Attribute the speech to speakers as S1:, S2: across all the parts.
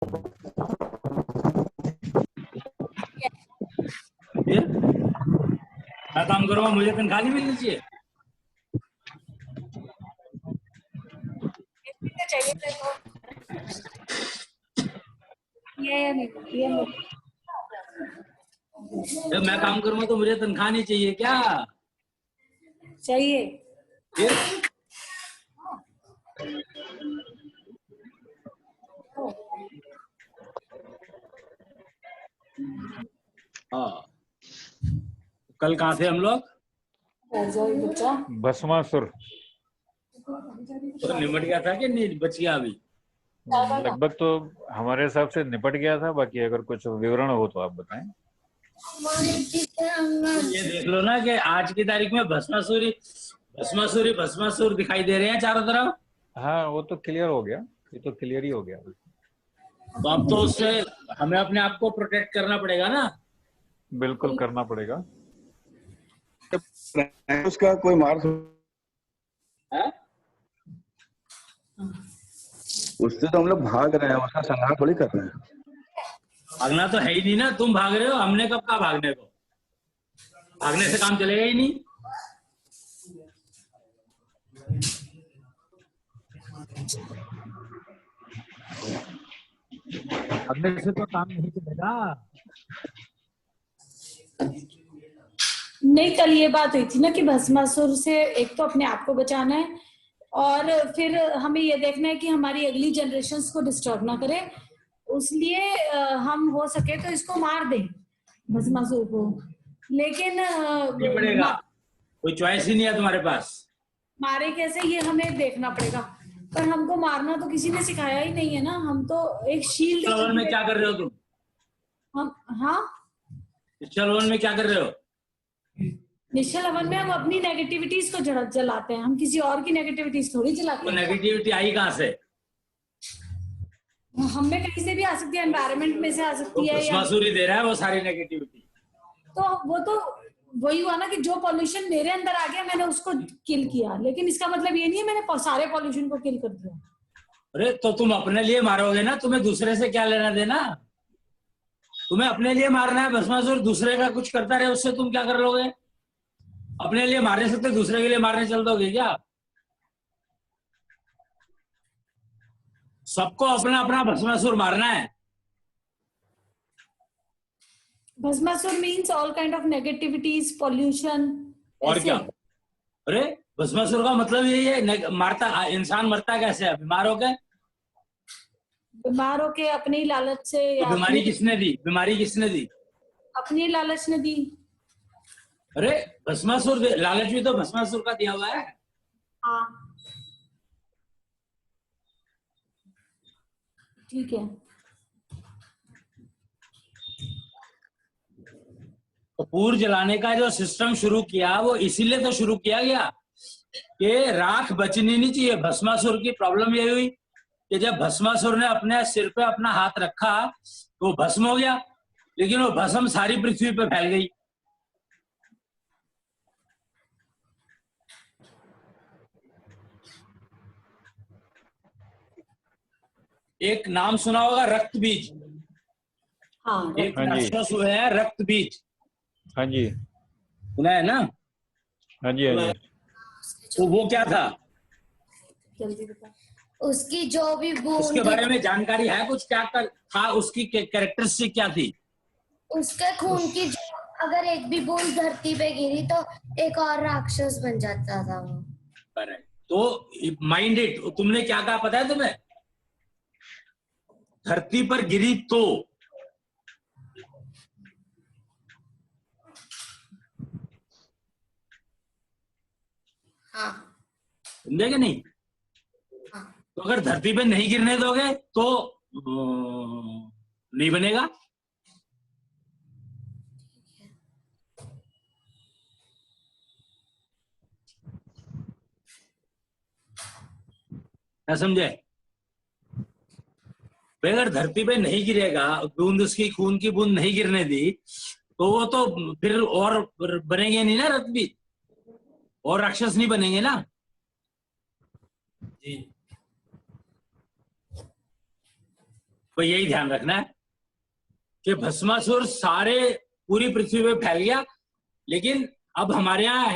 S1: फिर मैं काम करूंगा, मुझे तनख्वाह नहीं मिलनी चाहिए?
S2: चाहिए तेरे को ये नहीं
S1: जब मैं काम करूंगा तो मुझे तनख्वाह नहीं चाहिए क्या?
S2: चाहिए।
S1: फिर हाँ, कल कहाँ थे हम लोग?
S2: बच्चा
S3: भस्मासुर
S1: तो निमट गया था कि नहीं, बच गया अभी?
S3: लगभग तो हमारे हिसाब से निपट गया था। बाकी अगर कुछ विवरण हो तो आप बताएं।
S1: ये देख लो ना कि आज की तारीख में भस्मासुरी भस्मासुर दिखाई दे रहे हैं चारों तरफ।
S3: हाँ, वो तो क्लियर हो गया, ये तो क्लियर ही हो गया।
S1: तो अब तो उससे हमें अपने आप को प्रोटेक्ट करना पड़ेगा ना।
S3: बिल्कुल करना पड़ेगा।
S4: उसका कोई मार
S1: है?
S4: उससे तो हम लोग भाग रहे हैं, उसका संहार थोड़ी कर रहे हैं।
S1: भागना तो है ही नहीं ना, तुम भाग रहे हो, हमने कब कहा भागने को? भागने से काम चलेगा ही नहीं। भागने से तो काम नहीं चलेगा।
S2: नहीं, कल ये बात हुई थी ना कि भस्मासुर से एक तो अपने आप को बचाना है और फिर हमें ये देखना है कि हमारी अगली जनरेशन्स को डिस्टर्ब ना करे। उसलिए हम हो सके तो इसको मार दें, भस्मासुर को। लेकिन
S1: नहीं पड़ेगा, कोई चॉइस ही नहीं है तुम्हारे पास।
S2: मारे कैसे ये हमें देखना पड़ेगा, पर हमको मारना तो किसी ने सिखाया ही नहीं है ना। हम तो एक शील्ड
S1: चलवन में क्या कर रहे हो तुम?
S2: हम हाँ,
S1: चलवन में क्या कर रहे हो?
S2: निश्चल हवन में हम अपनी नेगेटिविटीज को जलाते हैं, हम किसी और की नेगेटिविटीज थोड़ी जलाते
S1: वो
S2: हैं।
S1: नेगेटिविटी आई कहाँ से?
S2: हमें कहीं से भी आ सकती है, एनवायरनमेंट में से आ सकती है, या
S1: भस्मासुरी दे रहा है वो सारी नेगेटिविटी।
S2: तो वो तो वही हुआ ना कि जो पॉल्यूशन मेरे अंदर आ गया मैंने उसको किल किया, लेकिन इसका मतलब ये नहीं है मैंने सारे पॉल्यूशन को किल कर दिया।
S1: अरे तो तुम अपने लिए मारोगे ना, तुम्हें दूसरे से क्या लेना देना? तुम्हें अपने लिए मारना है। भस्मासुर दूसरे का कुछ करता रहे, उससे तुम क्या कर लोगे? अपने लिए मार नहीं सकते, दूसरे के लिए मारने चल दोगे क्या? सबको अपना अपना भस्मासुर मारना है।
S2: Bhasmasur means all kind of negativities, pollution.
S1: और क्या? अरे भस्मासुर का मतलब यही है, मारता इंसान मरता कैसे है? बीमार होकर।
S2: बीमार होके अपने ही लालच से,
S1: तो
S2: या
S1: बीमारी किसने दी? बीमारी किसने दी?
S2: अपनी लालच ने दी।
S1: अरे भस्मासुर लालच भी तो भस्मासुर का दिया हुआ है।
S2: हाँ ठीक है।
S1: कपूर जलाने का जो सिस्टम शुरू किया वो इसीलिए तो शुरू किया गया कि राख बचनी नहीं चाहिए। भस्मासुर की प्रॉब्लम ये हुई कि जब भस्मासुर ने अपने सिर पे अपना हाथ रखा तो वो भस्म हो गया, लेकिन वो भस्म सारी पृथ्वी पे फैल गई। एक नाम सुना होगा, रक्त बीज।
S2: हाँ
S1: एक राक्षस है रक्त बीज,
S3: हाँ जी,
S1: सुना है ना?
S3: हाँ जी, हाँ जी।
S1: तो वो क्या था?
S2: जल्दी बता।
S5: उसकी जो भी
S1: उसके
S5: बूंद,
S1: बारे में जानकारी है कुछ? क्या था उसकी कैरेक्टरिस्टिक क्या थी?
S5: उसके खून की अगर एक भी बूंद धरती पे गिरी तो एक और राक्षस बन जाता था वो।
S1: करेक्ट। तो माइंड इट, तुमने क्या कहा पता है तुम्हें? धरती पर गिरी तो
S5: हाँ
S1: समझे कि नहीं?
S5: हाँ।
S1: तो अगर धरती पे नहीं गिरने दोगे तो नहीं बनेगा। क्या समझे? अगर धरती पे नहीं गिरेगा, बूंद उसकी खून की बूंद नहीं गिरने दी तो वो तो फिर और बनेंगे नहीं ना रथ भी, और राक्षस नहीं बनेंगे ना जी। तो यही ध्यान रखना है कि भस्मासुर सारे पूरी पृथ्वी पे फैल गया, लेकिन अब हमारे यहाँ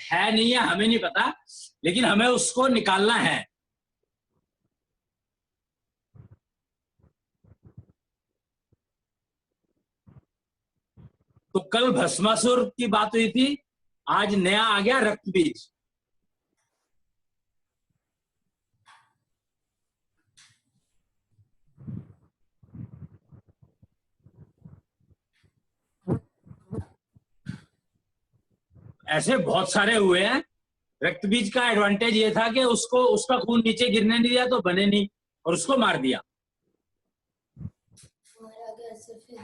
S1: है नहीं है, हमें नहीं पता, लेकिन हमें उसको निकालना है। तो कल भस्मासुर की बात हुई थी, आज नया आ गया रक्त बीज। ऐसे बहुत सारे हुए हैं। रक्त बीज का एडवांटेज ये था कि उसको उसका खून नीचे गिरने नहीं दिया तो बने नहीं, और उसको मार दिया।
S5: मारा गया से फिर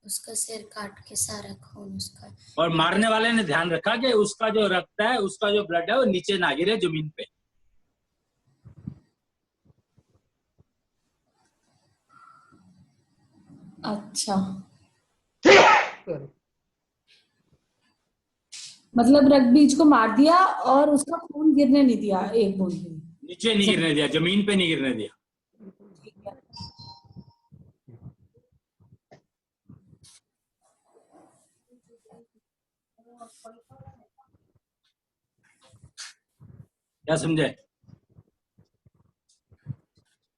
S5: उसका सिर काट के सारा खून उसका।
S1: और मारने वाले ने ध्यान रखा कि उसका जो रक्त है, उसका जो ब्लड है, वो नीचे ना गिरे जमीन पे।
S2: अच्छा, मतलब रक्त बीज को मार दिया और उसका खून गिरने नहीं दिया, एक बूंद भी।
S1: नीचे नहीं गिरने दिया, जमीन पे नहीं गिरने दिया।
S2: ठीक है।
S1: क्या समझे?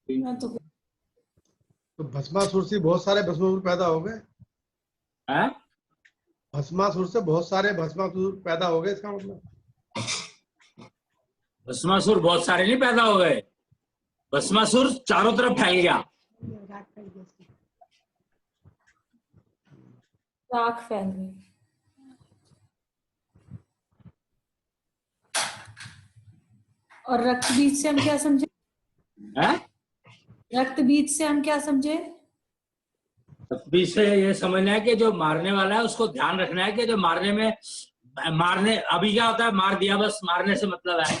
S2: मैं तो
S6: भस्मासुर से बहुत सारे भस्मासुर पैदा हो गए।
S1: हैं?
S6: भस्मासुर से बहुत सारे भस्मासुर पैदा हो गए, इसका मतलब।
S1: भस्मासुर बहुत सारे नहीं पैदा हो गए, भस्मासुर चारों तरफ फैल गया।
S2: राख फैल गई। और रक्त बीज से हम क्या समझे?
S1: हैं?
S2: रक्त बीज से हम क्या समझे?
S1: बीच से ये समझना है कि जो मारने वाला है उसको ध्यान रखना है कि जो मारने में मारने अभी क्या होता है, मार दिया बस, मारने से मतलब है।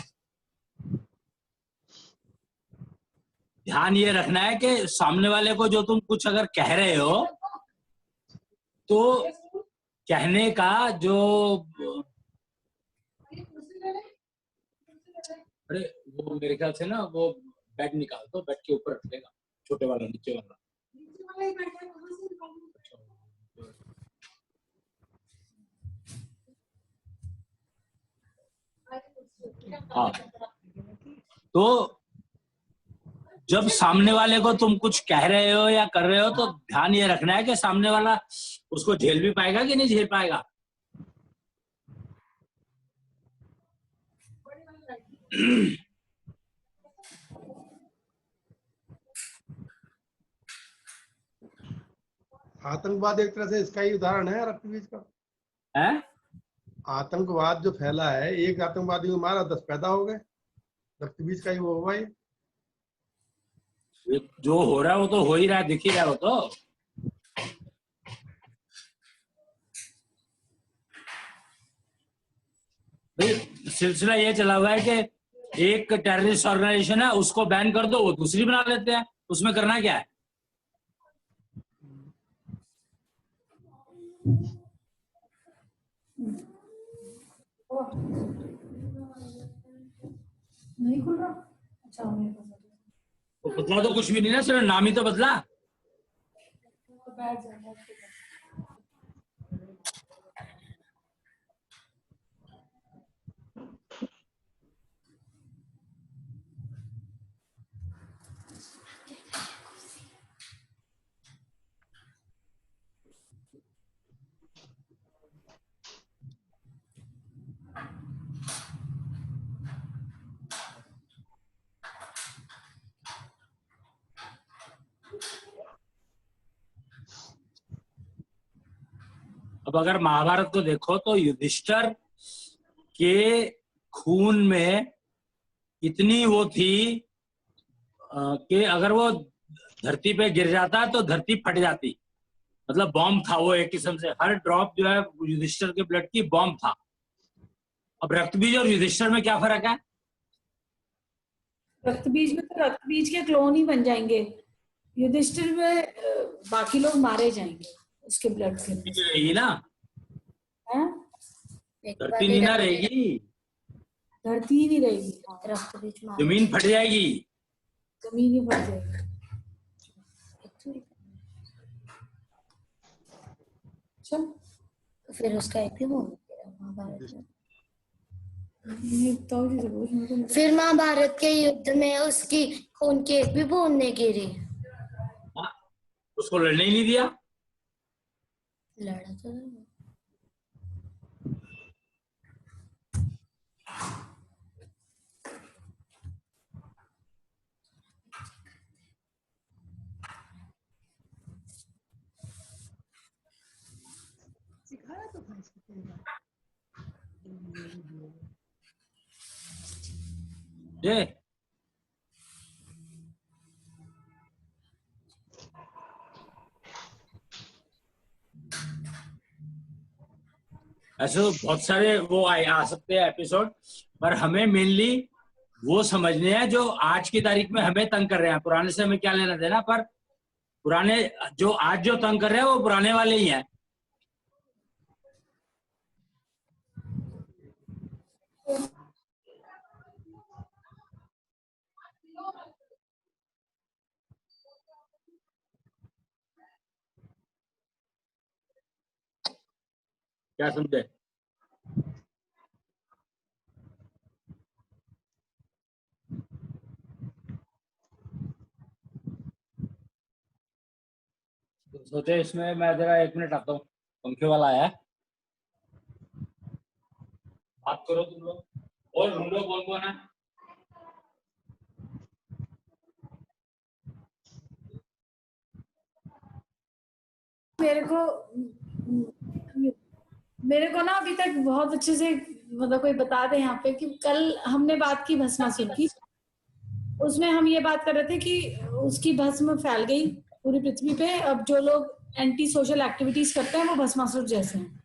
S1: ध्यान ये रखना है कि सामने वाले को जो तुम कुछ अगर कह रहे हो तो कहने का जो, अरे वो मेरे ख्याल से ना वो बेड निकाल दो, बेड के ऊपर रख देगा, छोटे वाला नीचे वाला। हाँ, तो जब सामने वाले को तुम कुछ कह रहे हो या कर रहे हो तो ध्यान ये रखना है कि सामने वाला उसको झेल भी पाएगा कि नहीं झेल पाएगा।
S6: आतंकवाद एक तरह से इसका ही उदाहरण है रक्त बीज का।
S1: है?
S6: आतंकवाद जो फैला है, एक आतंकवादी को मारा 10 पैदा हो गए, रक्त बीज का ही वो हुआ।
S1: ये जो हो रहा है वो तो हो ही रहा है, दिख ही रहा है वो तो। सिलसिला ये चला हुआ है कि एक टेररिस्ट ऑर्गेनाइजेशन है, उसको बैन कर दो, वो दूसरी बना लेते हैं, उसमें करना क्या है?
S2: नहीं खुल रहा। अच्छा,
S1: तो बदला तो कुछ भी नहीं ना, सिर्फ नाम ही तो बदला।
S2: बैठ जाए।
S1: अब अगर महाभारत को देखो तो युधिष्ठिर के खून में इतनी वो थी कि अगर वो धरती पे गिर जाता तो धरती फट जाती, मतलब बॉम्ब था वो, एक किस्म से हर ड्रॉप जो है युधिष्ठिर के ब्लड की बॉम्ब था। अब रक्तबीज और युधिष्ठिर में क्या फर्क है?
S2: रक्त बीज में तो रक्त बीज के क्लोन ही बन जाएंगे, युधिष्ठिर में बाकी लोग मारे जाएंगे उसके ब्लड से।
S1: रहेगी ना,
S2: हैं?
S1: धरती नहीं ना रहेगी,
S2: धरती ही नहीं रहेगी,
S5: रक्त बीज मारा।
S1: जमीन फट जाएगी।
S2: जमीन ही फट जाएगी। चल
S5: फिर उसका एक भी बोल महाभारत में।
S2: ये तो जी जरूर मुझे
S5: फिर महाभारत के युद्ध में उसकी खून की एक भी बूंद नहीं गिरी।
S1: हाँ, उसको लड़ने ही नहीं दिया।
S5: लड़ा तो था।
S1: ये ऐसे तो बहुत सारे वो आ सकते हैं एपिसोड, पर हमें मेनली वो समझने हैं जो आज की तारीख में हमें तंग कर रहे हैं। पुराने से हमें क्या लेना देना, पर पुराने जो आज जो तंग कर रहे हैं वो पुराने वाले ही हैं। क्या समझे? तो सोचे इसमें मैं जरा 1 मिनट आता हूँ, पंखे वाला आया है। बात करो तुम लोग और ढूंढो कौन कौन है।
S2: मेरे को ना अभी तक बहुत अच्छे से मतलब कोई बता दे यहाँ पे कि कल हमने बात की भस्मासुर की, उसमें हम ये बात कर रहे थे कि उसकी भस्म फैल गई पूरी पृथ्वी पे। अब जो लोग एंटी सोशल एक्टिविटीज करते हैं वो भस्मासुर जैसे हैं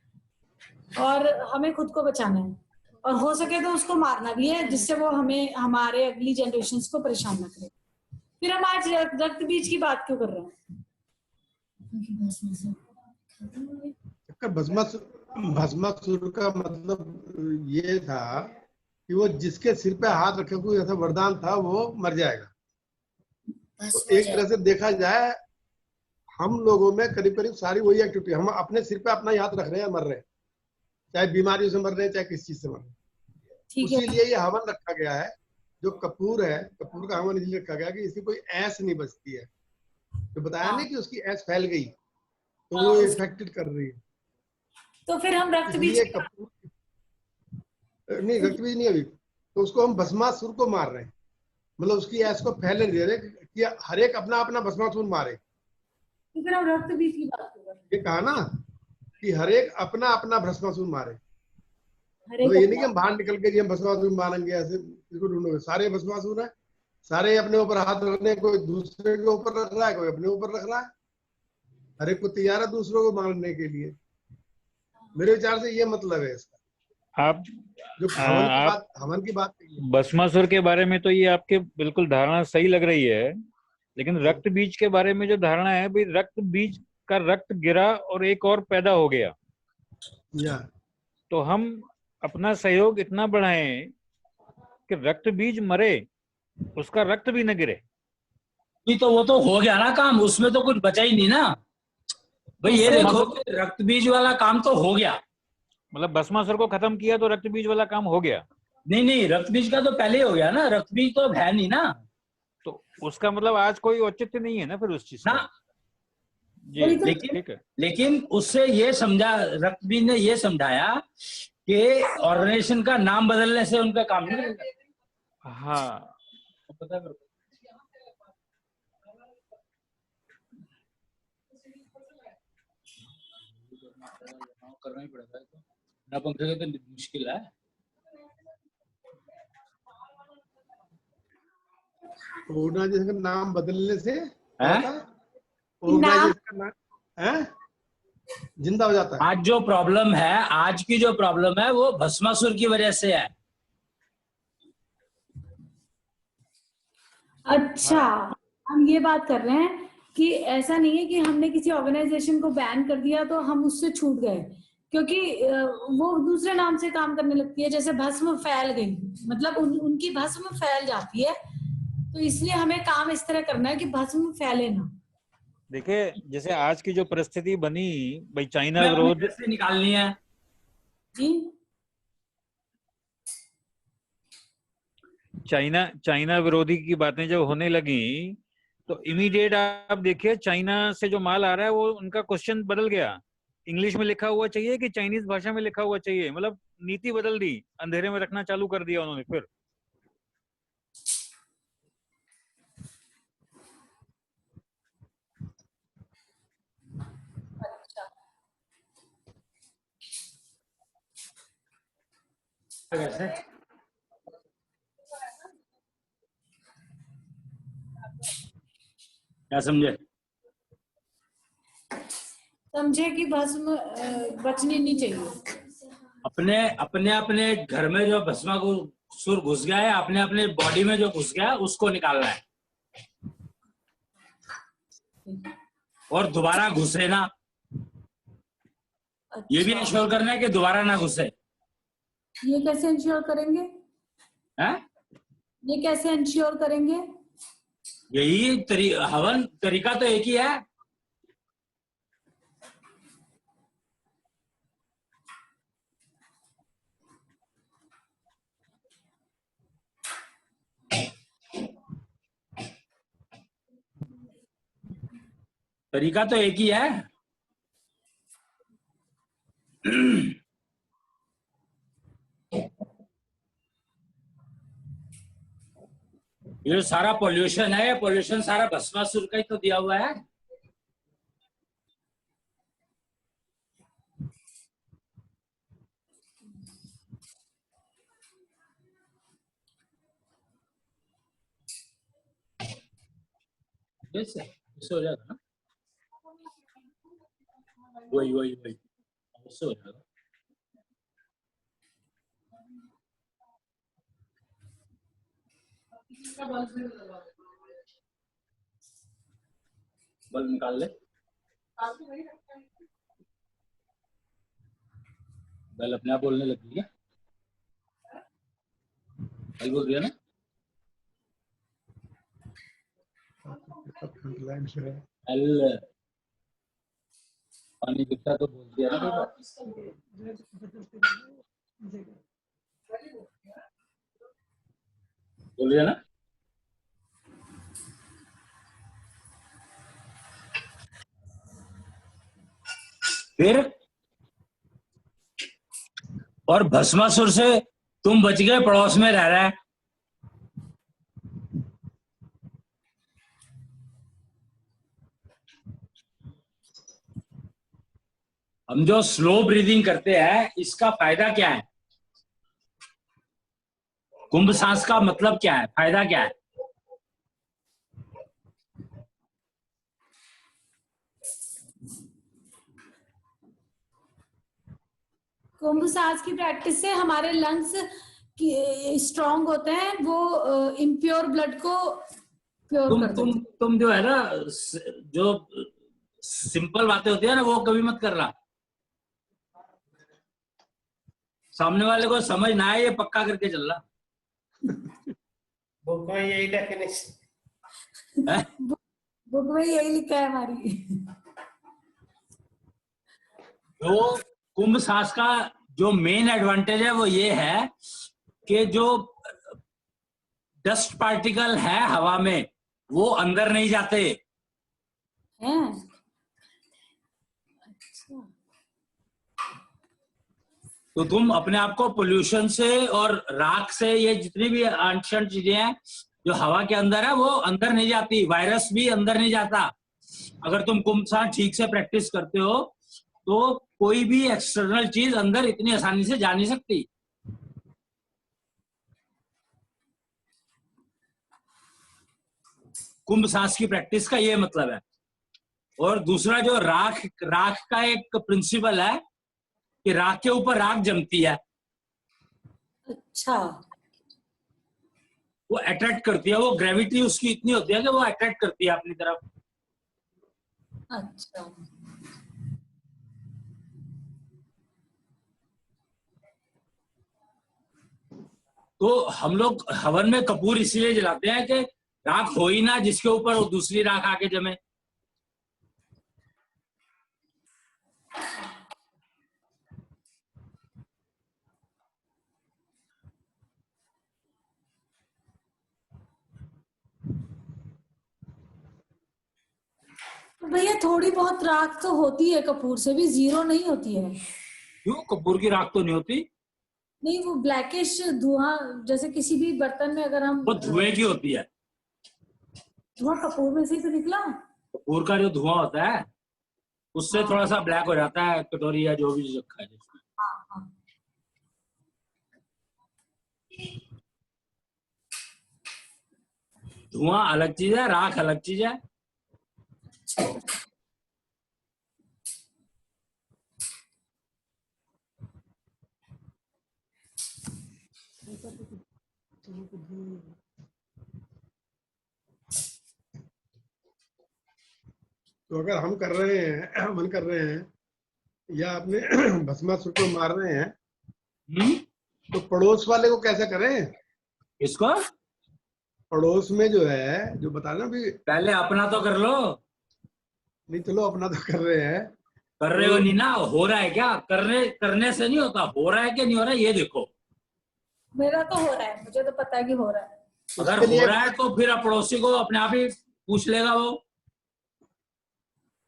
S2: और हमें खुद को बचाना है और हो सके तो उसको मारना भी है, जिससे वो हमें हमारे अगली जनरेशन्स को परेशान ना करे। फिर हम आज रक्त बीज की बात क्यों कर रहे हैं?
S6: भस्मासुर का मतलब ये था कि वो जिसके सिर पे हाथ रखे कोई ऐसा वरदान था वो मर जाएगा। तो एक तरह से देखा जाए हम लोगों में करीब करीब सारी वही एक्टिविटी, हम अपने सिर पे अपना ही हाथ रख रहे हैं, मर रहे हैं, चाहे बीमारियों से मर रहे हैं चाहे किस चीज से मर रहे हैं। इसीलिए ये हवन रखा गया है। जो कपूर है, कपूर का हवन इसलिए रखा गया कि इसकी कोई ऐस नहीं बचती है। तो बताया नहीं कि उसकी ऐस फैल गई तो वो इफेक्टेड कर रही है।
S2: तो फिर हम रक्त बीज
S6: कपूर नहीं, रक्त बीज नहीं अभी, तो उसको हम भस्मासुर को मार रहे हैं, मतलब उसकी ऐस को फैलने दे रहे कि हर एक अपना अपना भस्मासुर मारे।
S2: तो फिर हम रक्त बीज की बात कर रहे हैं।
S6: ये कहा ना कि हर एक अपना अपना भस्मासुर मारे।
S2: तो
S6: ये नहीं कि हम बाहर निकल के हम भस्मासुर मारेंगे, ऐसे इसको ढूंढोगे। सारे भस्मासुर है, सारे अपने ऊपर हाथ रखने, कोई दूसरे के ऊपर रख रहा है, कोई अपने ऊपर रख रहा है। हर एक को तैयार है दूसरों को मारने के लिए। मेरे विचार से ये मतलब है इसका।
S3: आप
S6: जो हवन की बात
S3: भस्मासुर के बारे में तो ये आपके बिल्कुल धारणा सही लग रही है, लेकिन रक्त बीज के बारे में जो धारणा है भाई, रक्त बीज का रक्त गिरा और एक और पैदा हो गया। तो हम अपना सहयोग इतना बढ़ाएं कि रक्त बीज मरे, उसका रक्त भी न गिरे।
S1: तो वो तो हो गया ना काम, उसमें तो कुछ बचा ही नहीं ना भाई। ये देखो रक्त बीज वाला काम तो हो गया,
S3: मतलब भस्मासुर को खत्म किया तो रक्त बीज वाला काम हो गया।
S1: नहीं, रक्त बीज का तो पहले ही हो गया ना, रक्त बीज तो अब है नहीं ना।
S3: तो उसका मतलब आज कोई औचित्य नहीं है ना फिर उस चीज का। जी ठीक है।
S1: लेकिन उससे ये समझा, रक्त बीज ने ये समझाया कि ऑर्गेनाइजेशन का नाम बदलने से उनका काम नहीं बदलता।
S3: हाँ
S1: पता है करना ही पड़ेगा, ना पंखे का तो मुश्किल है।
S6: ऑर्गेनाइजेशन का नाम बदलने से जिंदा हो जाता है।
S1: आज जो प्रॉब्लम है, आज की जो प्रॉब्लम है वो भस्मासुर की वजह से है।
S2: अच्छा, हम ये बात कर रहे हैं कि ऐसा नहीं है कि हमने किसी ऑर्गेनाइजेशन को बैन कर दिया तो हम उससे छूट गए, क्योंकि वो दूसरे नाम से काम करने लगती है। जैसे भस्म फैल गई, मतलब उनकी भस्म फैल जाती है, तो इसलिए हमें काम इस तरह करना है कि भस्म फैले ना।
S3: देखिए जैसे आज की जो परिस्थिति बनी भाई, चाइना
S1: हमें अपनी
S3: विरोध,
S1: कैसे निकालनी है?
S2: जी
S3: चाइना विरोधी की बातें जब होने लगी तो इमीडिएट आप देखिए चाइना से जो माल आ रहा है वो उनका क्वेश्चन बदल गया, इंग्लिश में लिखा हुआ चाहिए कि चाइनीज भाषा में लिखा हुआ चाहिए, मतलब नीति बदल दी, अंधेरे में रखना चालू कर दिया उन्होंने फिर।
S1: कैसे? क्या समझे?
S2: समझे कि भस्म बचनी नहीं चाहिए।
S1: अपने अपने अपने घर में जो भस्मासुर घुस गया है, अपने अपने बॉडी में जो घुस गया है, उसको निकालना है और दोबारा घुसे ना। ये भी
S2: अच्छा,
S1: इंश्योर करना है कि दोबारा ना घुसे।
S2: ये कैसे इंश्योर करेंगे?
S1: हैं?
S2: ये कैसे इंश्योर करेंगे?
S1: यही हवन तरीका तो एक ही है। तरीका तो एक ही है। ये जो सारा पोल्यूशन है, पोल्यूशन सारा भस्मासुर का ही तो दिया हुआ है। इससे हो जाएगा ना, वही वही वही उससे हो जाएगा। बल्ब निकाल ले, बल्ब अपने आप बोलने लगी है। बल्ब बोल दिया ना। एल पानी गिरता तो बोल दिया ना। बोल दिया ना। फिर और भस्मासुर से तुम बच गए, पड़ोस में रह रहा है। हम जो स्लो ब्रीदिंग करते हैं, इसका फायदा क्या है? कुंभ सांस का मतलब क्या है, फायदा क्या है?
S2: कुंभ सांस की प्रैक्टिस से हमारे लंग्स स्ट्रांग होते हैं, वो इम्प्योर ब्लड को प्योर कर देते हैं।
S1: तुम जो है ना, जो सिंपल बातें होती है ना, वो कभी मत करना। सामने वाले को समझ ना आए, ये पक्का करके चलना।
S7: बुक में यही डेफिनेशन
S1: है?
S2: बुक में यही लिखा है हमारी।
S1: तो कुंभ सांस का जो मेन एडवांटेज है वो ये है कि जो डस्ट पार्टिकल है हवा में, वो अंदर नहीं जाते।
S2: हैं? अच्छा,
S1: तो तुम अपने आप को पोल्यूशन से और राख से, ये जितनी भी अनशन चीजें हैं जो हवा के अंदर है, वो अंदर नहीं जाती। वायरस भी अंदर नहीं जाता। अगर तुम कुंभ सांस ठीक से प्रैक्टिस करते हो तो कोई भी एक्सटर्नल चीज अंदर इतनी आसानी से जा नहीं सकती। कुंभ सांस की प्रैक्टिस का ये मतलब है। और दूसरा, जो राख का एक प्रिंसिपल है कि राख के ऊपर राख जमती है,
S2: अच्छा,
S1: वो अट्रैक्ट करती है। वो ग्रेविटी उसकी इतनी होती है कि वो अट्रैक्ट करती है अपनी तरफ।
S2: अच्छा।
S1: तो हम लोग हवन में कपूर इसलिए जलाते हैं कि राख हो ही ना जिसके ऊपर वो दूसरी राख आके जमे।
S2: भैया थोड़ी बहुत राख तो होती है कपूर से भी, जीरो नहीं होती है।
S1: क्यों कपूर की राख तो नहीं होती?
S2: नहीं, वो ब्लैकिश धुआं, जैसे किसी भी बर्तन में अगर हम
S1: वो धुएं की होती है।
S2: धुआं कपूर में से ही तो निकला।
S1: कपूर का जो धुआं होता है उससे थोड़ा सा ब्लैक हो जाता है कटोरी या जो भी रखा है जिसमें।
S2: हाँ, हाँ।
S1: धुआं अलग चीज है, राख अलग चीज है।
S6: तो अगर हम कर रहे हैं, मन कर रहे हैं या अपने भस्मासुर को मार रहे हैं, तो पड़ोस वाले को कैसे करें?
S1: इसको
S6: पड़ोस में जो है, जो बता रहे ना अभी,
S1: पहले अपना तो कर लो।
S6: नहीं चलो अपना तो कर रहे हैं,
S1: कर रहे हो नहीं ना, हो रहा है क्या? करने से नहीं होता, हो रहा है कि नहीं हो रहा है ये देखो।
S2: मेरा तो हो रहा है, मुझे तो पता है कि हो रहा है।
S1: अगर हो रहा है तो फिर पड़ोसी को अपने आप ही पूछ लेगा वो।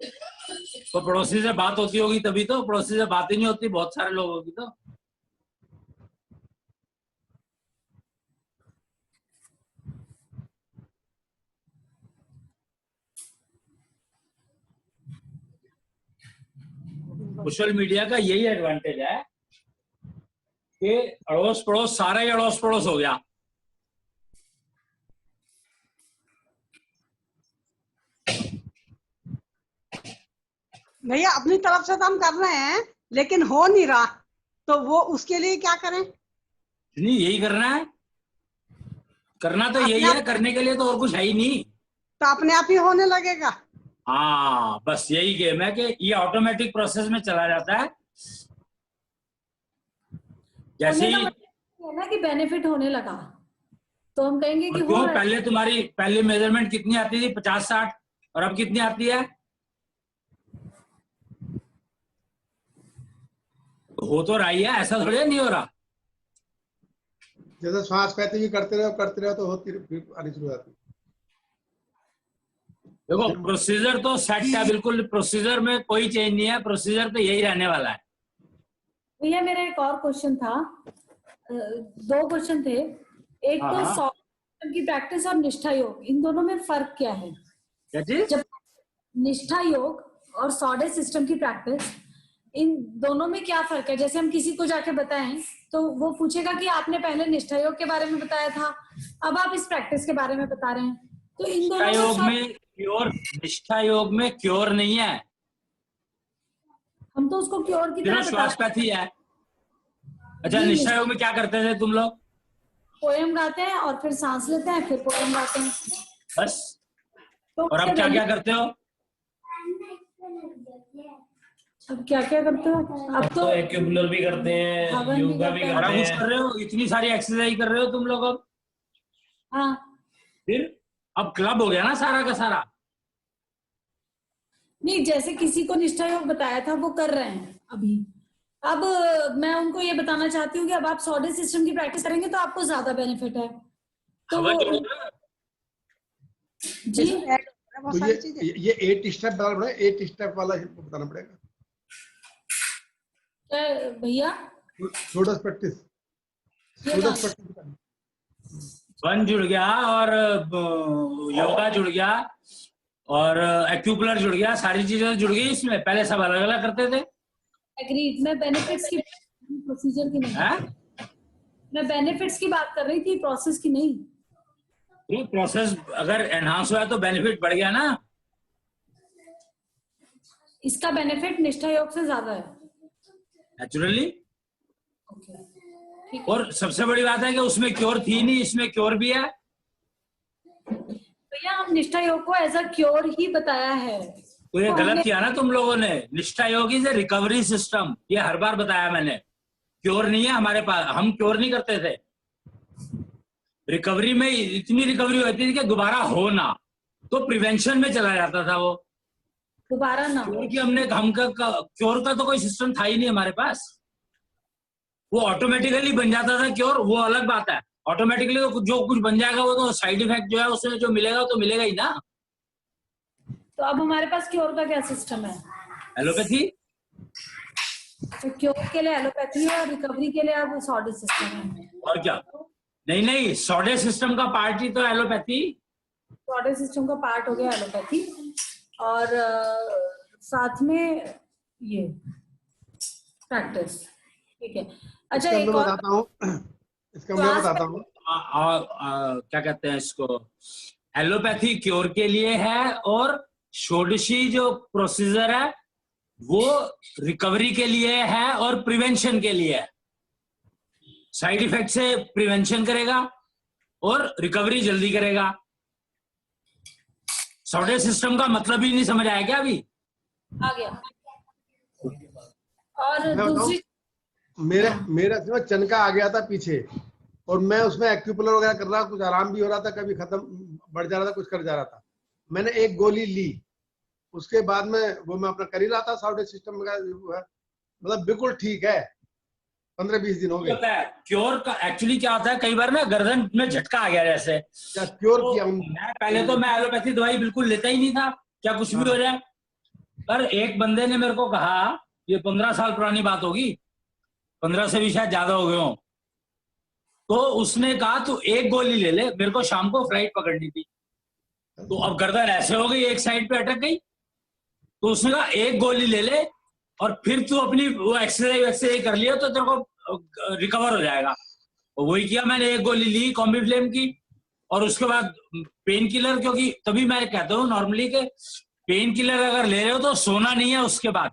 S1: तो पड़ोसी से बात होती होगी तभी तो, पड़ोसी से बात ही नहीं होती बहुत सारे लोगों की तो। सोशल मीडिया का यही एडवांटेज है कि अड़ोस पड़ोस सारा ही अड़ोस पड़ोस हो गया।
S8: भैया अपनी तरफ से तो हम कर रहे हैं लेकिन हो नहीं रहा, तो वो उसके लिए क्या करें?
S1: नहीं यही करना है, करना तो यही है, करने के लिए तो और कुछ है ही नहीं।
S8: तो अपने आप ही होने लगेगा।
S1: हाँ बस यही गेम है कि ये ऑटोमेटिक प्रोसेस में चला जाता है। जैसे ही
S2: है ना कि बेनिफिट होने लगा तो हम कहेंगे कि हो
S1: क्यों,
S2: रहा है।
S1: पहले तुम्हारी पहले मेजरमेंट कितनी आती थी? 50-60, और अब कितनी आती है? हो तो रही है, ऐसा थोड़ी नहीं हो रहा।
S6: जैसे श्वास कहते भी करते रहो तो होती फिर आनी शुरू हो जाती।
S1: देखो प्रोसीजर तो सेट है बिल्कुल, प्रोसीजर में कोई चेंज नहीं है, प्रोसीजर तो यही रहने वाला है।
S2: भैया मेरा एक और क्वेश्चन था, 2 क्वेश्चन थे। एक तो
S1: हाँ।
S2: सॉडेसिज्म की प्रैक्टिस और निष्ठा योग, इन दोनों में फर्क क्या है?
S1: क्या चीज?
S2: जब निष्ठा योग और सॉडे सिस्टम की प्रैक्टिस, इन दोनों में क्या फर्क है? जैसे हम किसी को जाके बताएं तो वो पूछेगा कि आपने पहले निष्ठा योग के बारे में बताया था, अब आप इस प्रैक्टिस के बारे में बता रहे हैं, तो इन दोनों
S1: निष्ठा योग में क्योर नहीं है,
S2: हम तो उसको क्योर की तरह बता रहे हैं।
S1: श्वासपैथी है। अच्छा निष्ठा योग में क्या करते थे तुम लोग?
S2: पोएम गाते हैं और फिर सांस लेते हैं, फिर पोएम गाते हैं
S1: बस।
S2: तो
S1: और अब क्या क्या करते हो?
S2: अब क्या क्या करते हो? अब तो
S7: एक्यूपुलर भी करते हैं,
S2: हवन भी
S7: योगा भी
S2: करते हैं।
S7: करते
S1: कुछ
S7: हैं।
S1: कर रहे हो, इतनी सारी एक्सरसाइज कर रहे हो तुम लोग अब।
S2: हाँ,
S1: फिर अब क्लब हो गया ना सारा का सारा।
S2: नहीं जैसे किसी को निष्ठा योग बताया था वो कर रहे हैं अभी। अब मैं उनको ये बताना चाहती हूँ कि अब आप सॉडे सिस्टम की प्रैक्टिस करेंगे तो आपको ज्यादा बेनिफिट है। तो
S1: हवा
S2: वो
S1: जोड़ रहे हो?
S2: जी
S8: बहुत
S6: तो
S8: सारी चीजें।
S6: ये 8 स्टेप बताना पड़ेगा, 8 स्टेप वाला हमको बताना पड़ेगा।
S2: क्या भैया?
S6: थोड़ा प्रैक्टिस,
S2: ये
S6: थोड़ा
S2: बात।
S6: प्रैक्टिस।
S1: वन जुड़ गया और योगा जुड़ गया और एक्यूपुलर जुड़ गया, सारी चीजें जुड़ गई इसमें। पहले सब अलग अलग करते थे।
S2: एग्रीड, मैं बेनिफिट्स की प्रोसीजर की नहीं,
S1: हैं?
S2: मैं बेनिफिट्स की बात कर रही थी, प्रोसेस की नहीं।
S1: ये प्रोसेस अगर एनहांस हुआ तो बेनिफिट बढ़ गया ना।
S2: इसका बेनिफिट निष्ठा योग से ज्यादा है
S1: नेचुरली।
S2: ठीक है।
S1: और सबसे बड़ी बात है कि उसमें क्योर थी नहीं, इसमें क्योर भी है।
S2: भैया हम निष्ठा योग को एज अ क्योर ही बताया है।
S1: तो ये
S2: तो
S1: गलत
S2: हमने-
S1: किया ना तुम लोगों ने। निष्ठा योग इज ए रिकवरी सिस्टम, ये हर बार बताया मैंने। क्योर नहीं है हमारे पास, हम क्योर नहीं करते थे। रिकवरी में इतनी रिकवरी होती थी कि दोबारा हो ना, तो प्रिवेंशन में चला जाता था वो।
S2: दोबारा ना
S1: क्योर की क्योर का तो कोई सिस्टम था ही नहीं हमारे पास। वो ऑटोमेटिकली बन जाता था क्योर, वो अलग बात है। ऑटोमेटिकली तो जो कुछ बन जाएगा वो तो साइड इफेक्ट जो है उसमें जो मिलेगा वो तो मिलेगा ही ना।
S2: तो अब हमारे पास क्योर का क्या सिस्टम है?
S1: एलोपैथी।
S2: तो क्योर के लिए एलोपैथी है और रिकवरी के लिए अब सॉर्डे सिस्टम है।
S1: और क्या? नहीं नहीं, सॉर्डे सिस्टम का पार्ट ही तो एलोपैथी।
S2: सॉर्डे सिस्टम का पार्ट हो गया एलोपैथी, और साथ में ये प्रैक्टिस। ठीक है, अच्छा
S6: इसका
S2: एक
S6: मैं
S2: और
S6: बताता हूँ, इसका मैं बताता हूँ।
S1: क्या कहते हैं इसको, एलोपैथी क्योर के लिए है और षोडशी जो प्रोसीजर है वो रिकवरी के लिए है और प्रिवेंशन के लिए है। साइड इफेक्ट से प्रिवेंशन करेगा और रिकवरी जल्दी करेगा। सॉर्डे सिस्टम का मतलब ही नहीं समझ आया क्या अभी?
S2: आ गया। और
S6: मैं बताऊं,
S2: दूसरी
S6: मेरा सिर्फ चनका आ गया था पीछे, और मैं उसमें एक्यूपुलर वगैरह कर रहा, कुछ आराम भी हो रहा था, कभी खत्म बढ़ जा रहा था, कुछ कर जा रहा था। मैंने एक गोली ली, उसके बाद में वो मैं अपना कर ही रहा था। सॉर्डे सिस्टम का मतलब बिल्कुल ठीक है। 15-20 दिन हो गए।
S1: क्योर का एक्चुअली क्या होता है, कई बार ना गर्दन में झटका आ गया जैसे,
S6: क्या क्योर
S1: तो
S6: किया
S1: पहले तो मैं एलोपैथी दवाई बिल्कुल लेता ही नहीं था, क्या कुछ भी हो जाए। पर एक बंदे ने मेरे को कहा, ये 15 साल पुरानी बात होगी, 15 से भी शायद ज्यादा हो गए हो, तो उसने कहा तू एक गोली ले ले। मेरे को शाम को फ्लाइट पकड़नी थी, तो अब गर्दन ऐसे हो गई, एक साइड पे अटक गई, तो उसने कहा एक गोली ले ले और फिर तू अपनी वो एक्सरसाइज कर लिया तो तेरे को रिकवर हो जाएगा। तो वही किया मैंने, एक गोली ली कॉम्बीफ्लेम की, और उसके बाद पेन किलर, क्योंकि तभी मैं कहता हूँ नॉर्मली के पेन किलर अगर ले रहे हो तो सोना नहीं है उसके बाद।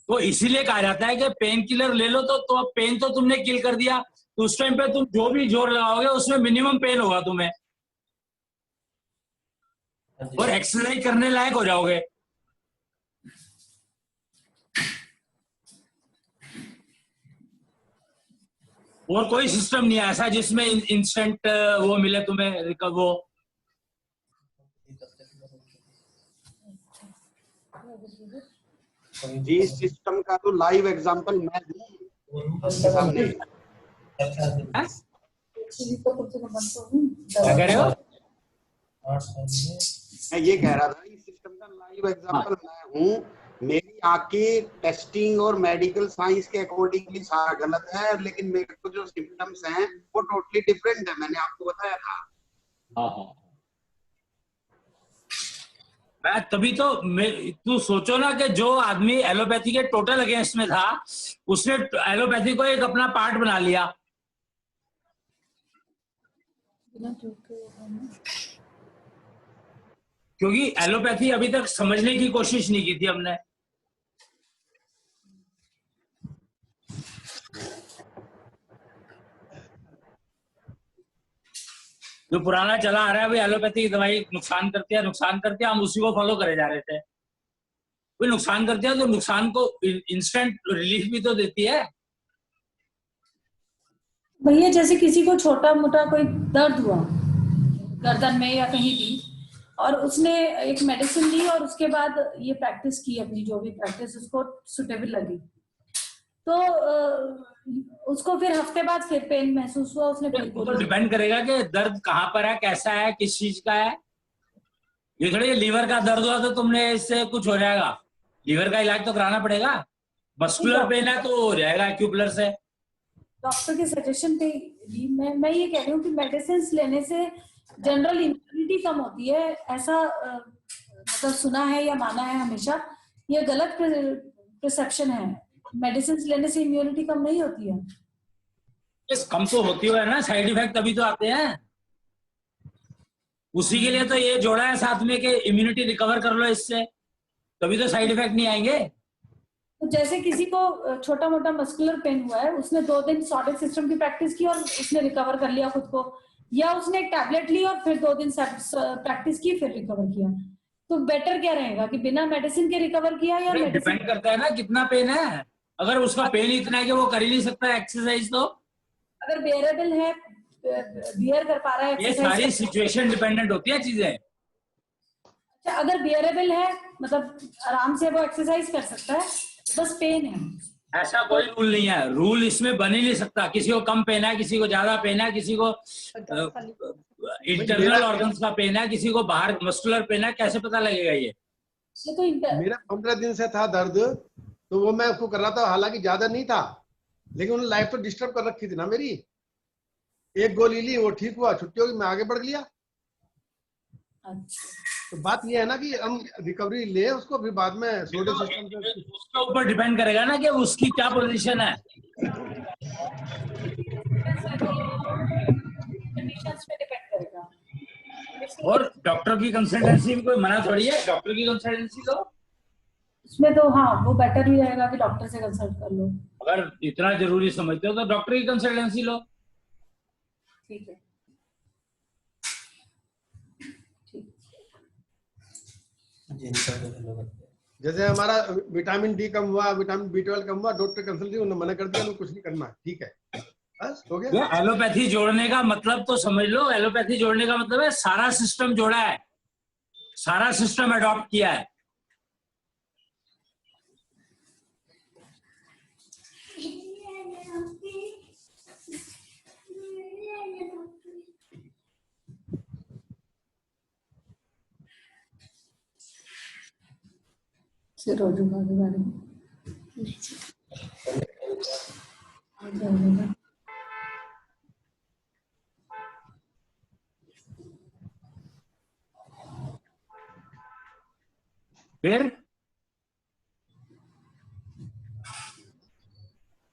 S1: तो इसीलिए कहा जाता है कि पेन किलर ले लो तो पेन तो तुमने किल कर दिया, तो उस टाइम पे तुम जो भी जोर लगाओगे उसमें मिनिमम पेन होगा तुम्हें, और एक्सरसाइज करने लायक हो जाओगे। और कोई सिस्टम नहीं है ऐसा जिसमें इंस्टेंट वो मिले तुम्हें वो।
S9: जी, सिस्टम का तो लाइव एग्जांपल मैं हूँ आपके सामने।
S1: क्या कह रहे हो?
S9: मैं ये कह रहा था, इस सिस्टम का लाइव एग्जांपल मैं हूँ। मेरी आंखें टेस्टिंग और मेडिकल साइंस के अकॉर्डिंगली सारा गलत है, लेकिन मेरे को जो सिम्टम्स हैं वो टोटली डिफरेंट है। मैंने आपको बताया था।
S1: हाँ, मैं तभी तो तू सोचो ना कि जो आदमी एलोपैथी के टोटल अगेंस्ट में था, उसने एलोपैथी को एक अपना पार्ट बना लिया। क्योंकि एलोपैथी अभी तक समझने की कोशिश नहीं की थी हमने। जो पुराना चला आ रहा है, भाई एलोपैथी की दवाई नुकसान करती है, हम उसी को फॉलो करे जा रहे थे। कोई नुकसान करती है तो नुकसान को इंस्टेंट रिलीफ भी तो देती है।
S2: भैया जैसे किसी को छोटा मोटा कोई दर्द हुआ गर्दन में या कहीं भी, और उसने एक मेडिसिन ली और उसके बाद ये प्रैक्टिस की, अपनी जो भी प्रैक्टिस उसको सुटेबल लगी, तो उसको फिर हफ्ते बाद फिर पेन महसूस हुआ, उसने फिर
S1: तो डिपेंड करेगा कि दर्द कहाँ पर है, कैसा है, किस चीज का है। ये थोड़ी लीवर का दर्द हुआ तो तुमने इससे कुछ हो जाएगा, लीवर का इलाज तो कराना पड़ेगा। मस्कुलर पेन है तो हो जाएगा एक्यूपुलर से।
S2: डॉक्टर के सजेशन पे मैं ये कह रही हूँ कि मेडिसिन लेने से जनरल इम्यूनिटी कम होती है, ऐसा मतलब सुना है या माना है हमेशा। ये गलत परसेप्शन है, मेडिसिन लेने से इम्यूनिटी कम नहीं होती है।
S1: कम तो होती है ना, साइड इफेक्ट तभी तो आते हैं। उसी के लिए तो ये जोड़ा है साथ में कि इम्यूनिटी रिकवर कर लो इससे, तभी तो साइड इफेक्ट नहीं आएंगे।
S2: तो जैसे किसी को छोटा मोटा मस्कुलर पेन हुआ है, उसने 2 दिन सॉर्डेड सिस्टम की प्रैक्टिस की और उसने रिकवर कर लिया खुद को, या उसने एक टैबलेट ली और फिर 2 दिन प्रैक्टिस की फिर रिकवर किया, तो बेटर क्या रहेगा कि बिना मेडिसिन के रिकवर किया या
S1: डिपेंड करता है ना कितना पेन है। अगर उसका पेन इतना है कि वो कर ही नहीं सकता एक्सरसाइज, तो
S2: अगर बेयरेबल है, बियर कर पा रहा है,
S1: ये सारी सिचुएशन डिपेंडेंट होती है चीजें।
S2: अच्छा, अगर बियरेबल है मतलब आराम से वो एक्सरसाइज कर सकता है, बस पेन है,
S1: ऐसा कोई रूल नहीं है। रूल इसमें बन ही नहीं सकता। किसी को कम पेन है, किसी को ज्यादा पेन है, किसी को इंटरनल
S6: मेरा
S1: ऑर्गन्स का पेन है, किसी को बाहर मस्कुलर पेन है, कैसे पता लगेगा ये?
S2: ये तो
S6: मेरा 15 दिन से था दर्द, तो वो मैं उसको कर रहा था, हालांकि ज्यादा नहीं था, लेकिन उन्होंने लाइफ तो डिस्टर्ब कर रखी थी ना मेरी। एक गोली ली, वो ठीक हुआ, छुट्टी होगी, मैं आगे बढ़ लिया।
S2: अच्छा,
S6: तो बात ये है ना कि हम रिकवरी ले उसको, फिर बाद में सोडे सिस्टम से
S1: उसके ऊपर डिपेंड करेगा ना कि उसकी क्या पोजीशन है।
S2: कंडीशंस पे डिपेंड करेगा।
S1: और डॉक्टर की कंसल्टेंसी में कोई मना थोड़ी है, डॉक्टर की कंसल्टेंसी लो।
S2: उसमें तो हाँ, वो बेटर भी रहेगा कि डॉक्टर से कंसल्ट कर लो।
S1: अगर इतना जरूरी समझते हो तो डॉक्टर की कंसल्टेंसी लो।
S2: ठीक है,
S6: जैसे हमारा विटामिन डी कम हुआ, विटामिन B12 कम हुआ, डॉक्टर कंसल्टेंसी उन्होंने मना कर दिया, उन्हें कुछ नहीं करना, ठीक है, बस हो गया।
S1: ये एलोपैथी जोड़ने का मतलब तो समझ लो, एलोपैथी जोड़ने का मतलब है सारा सिस्टम जोड़ा है, सारा सिस्टम अडॉप्ट किया है।
S2: सिरोजुका के बारे में
S1: फिर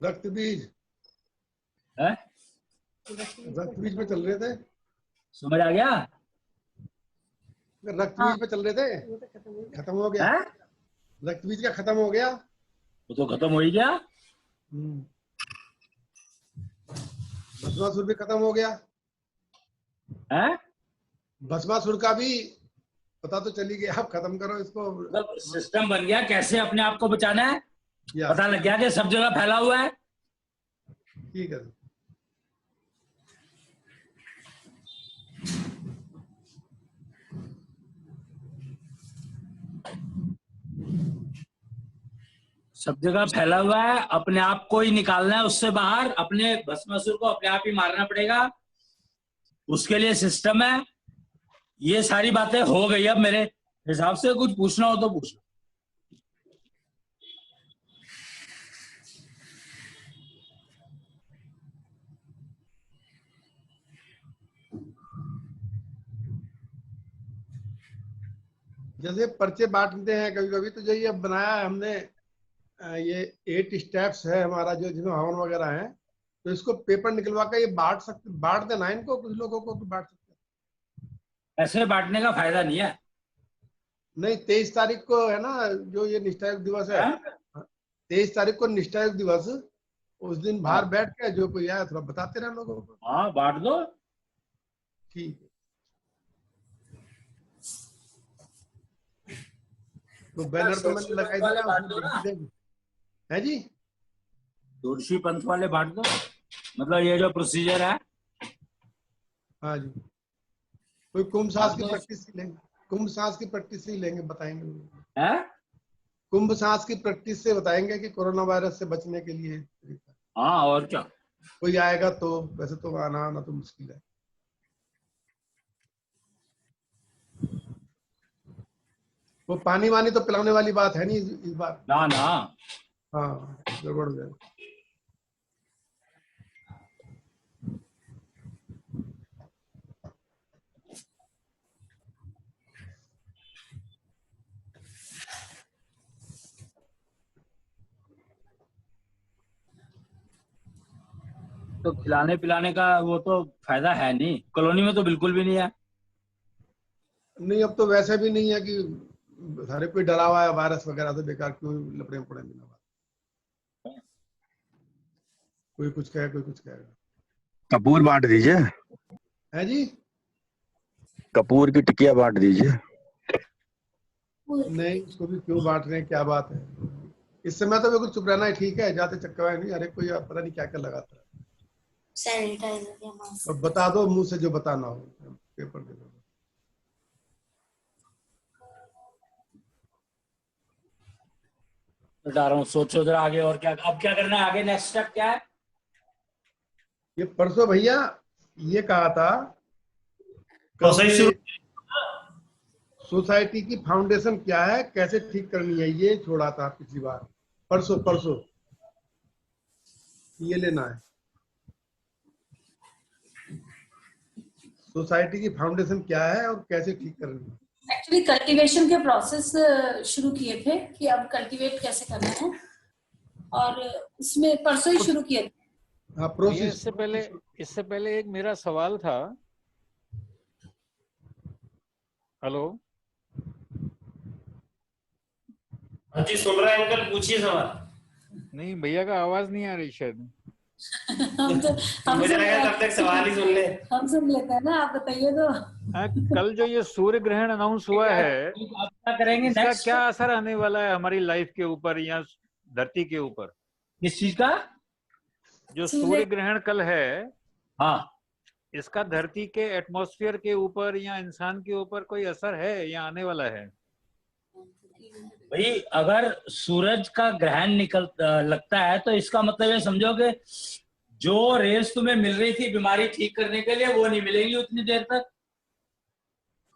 S6: रक्त बीज,
S1: है?
S6: रक्त बीज पे चल रहे थे,
S1: समझ आ गया?
S6: रक्त बीज पे चल रहे थे, खत्म हो गया,
S1: है?
S6: रक्त बीज का खत्म हो गया।
S1: वो तो खत्म हो ही गया।
S6: भस्मासुर भी खत्म हो गया,
S1: है?
S6: भस्मासुर का भी पता तो चली गया, अब खत्म करो इसको।
S1: मतलब सिस्टम बन गया, कैसे अपने आप को बचाना है
S6: या,
S1: पता लग गया कि सब जगह फैला हुआ है।
S6: ठीक है।
S1: सब जगह फैला हुआ है, अपने आप को ही निकालना है उससे बाहर, अपने भस्मासुर को अपने आप ही मारना पड़ेगा, उसके लिए सिस्टम है। ये सारी बातें हो गई। अब मेरे हिसाब से कुछ पूछना हो तो पूछना।
S6: जैसे पर्चे बांटते हैं कभी कभी, तो जो ये बनाया है हमने, ये 8 स्टेप्स है हमारा, जो जिसमें हवन वगैरह है, तो इसको पेपर निकलवा कर ये बांट देना है इनको, कुछ लोगों को बांट सकते हैं।
S1: ऐसे बांटने का फायदा नहीं है।
S6: नहीं, 23 तारीख को है ना जो ये निष्ठा योग दिवस है, 23 तारीख को निष्ठा योग दिवस, उस दिन बाहर बैठ के जो कोई आया थोड़ा बताते रहे लोगों को।
S1: हाँ, बांट दो।
S6: ठीक है, तो बैनर तो मैंने लगाई दिया है जी।
S1: जोशी पंथ वाले बांट दो, मतलब ये जो प्रोसीजर है।
S6: हाँ जी, कोई कुंभ सांस की प्रैक्टिस लेंगे, कुंभ सांस की प्रैक्टिस ही लेंगे, बताएंगे
S1: है?
S6: कुंभ सांस की प्रैक्टिस से बताएंगे कि कोरोना वायरस से बचने के लिए तरीका।
S1: हाँ, और क्या।
S6: कोई आएगा तो, वैसे तो आना तो मुश्किल है। वो पानी वानी तो पिलाने वाली बात है नहीं इस बार।
S1: ना ना।
S6: हाँ, गड़बड़ हो जाएगा।
S1: तो खिलाने पिलाने का वो तो फायदा है नहीं, कॉलोनी में तो बिल्कुल भी नहीं है।
S6: नहीं, अब तो वैसे भी नहीं है कि हर कोई डरा हुआ है वायरस वगैरह से, बेकार क्यों लपड़े में पड़े बिना बात। कोई कुछ कहे, कोई कुछ कहेगा।
S4: कपूर बांट दीजिए,
S6: है जी।
S4: कपूर की टिकिया बांट दीजिए।
S6: नहीं, उसको भी क्यों बांट रहे हैं, क्या बात है। इस समय तो बिल्कुल चुप रहना ही ठीक है, जाते चक्कर नहीं, अरे कोई पता नहीं क्या क्या लगाता है।
S5: सैनिटाइजर या मास्क।
S6: और बता दो मुंह से जो बताना हो, पेपर दे दो।
S1: बता रहा हूँ, सोचो जरा आगे और क्या, अब क्या करना है, आगे नेक्स्ट स्टेप क्या है?
S6: ये परसों भैया ये कहा था कब
S7: सही
S6: से
S7: शुरू
S6: सोसाइटी की फाउंडेशन क्या है, कैसे ठीक करनी है, ये छोड़ा था पिछली बार, परसों परसों ये लेना है। सोसाइटी की फाउंडेशन क्या है और कैसे ठीक करनी है।
S2: एक्चुअली कल्टीवेशन के प्रोसेस शुरू किए थे कि अब कल्टीवेट कैसे करना है, और उसमें परसों ही शुरू किए थे।
S6: हाँ,
S3: ये
S6: प्रोसेस।
S3: इससे पहले एक मेरा सवाल था। हेलो,
S7: हाँ जी सुन रहे हैं अंकल, पूछिए सवाल।
S3: नहीं भैया का आवाज नहीं आ रही शायद।
S2: हम
S7: मुझे लगा तब तक सवाल ही सुन ले।
S2: हम सुन लेते हैं ना, आप बताइए तो।
S3: कल जो ये सूर्य ग्रहण अनाउंस हुआ है,
S1: आप क्या करेंगे
S3: इसका
S1: नेक्स्ट?
S3: क्या असर आने वाला है हमारी लाइफ के ऊपर या धरती के ऊपर?
S1: किस चीज का?
S3: जो सूर्य ग्रहण कल है,
S1: हाँ,
S3: इसका धरती के एटमॉस्फेयर के ऊपर या इंसान के ऊपर कोई असर है या आने वाला है?
S1: भाई अगर सूरज का ग्रहण लगता है तो इसका मतलब ये समझो कि जो रेस तुम्हें मिल रही थी बीमारी ठीक करने के लिए, वो नहीं मिलेगी उतनी देर तक।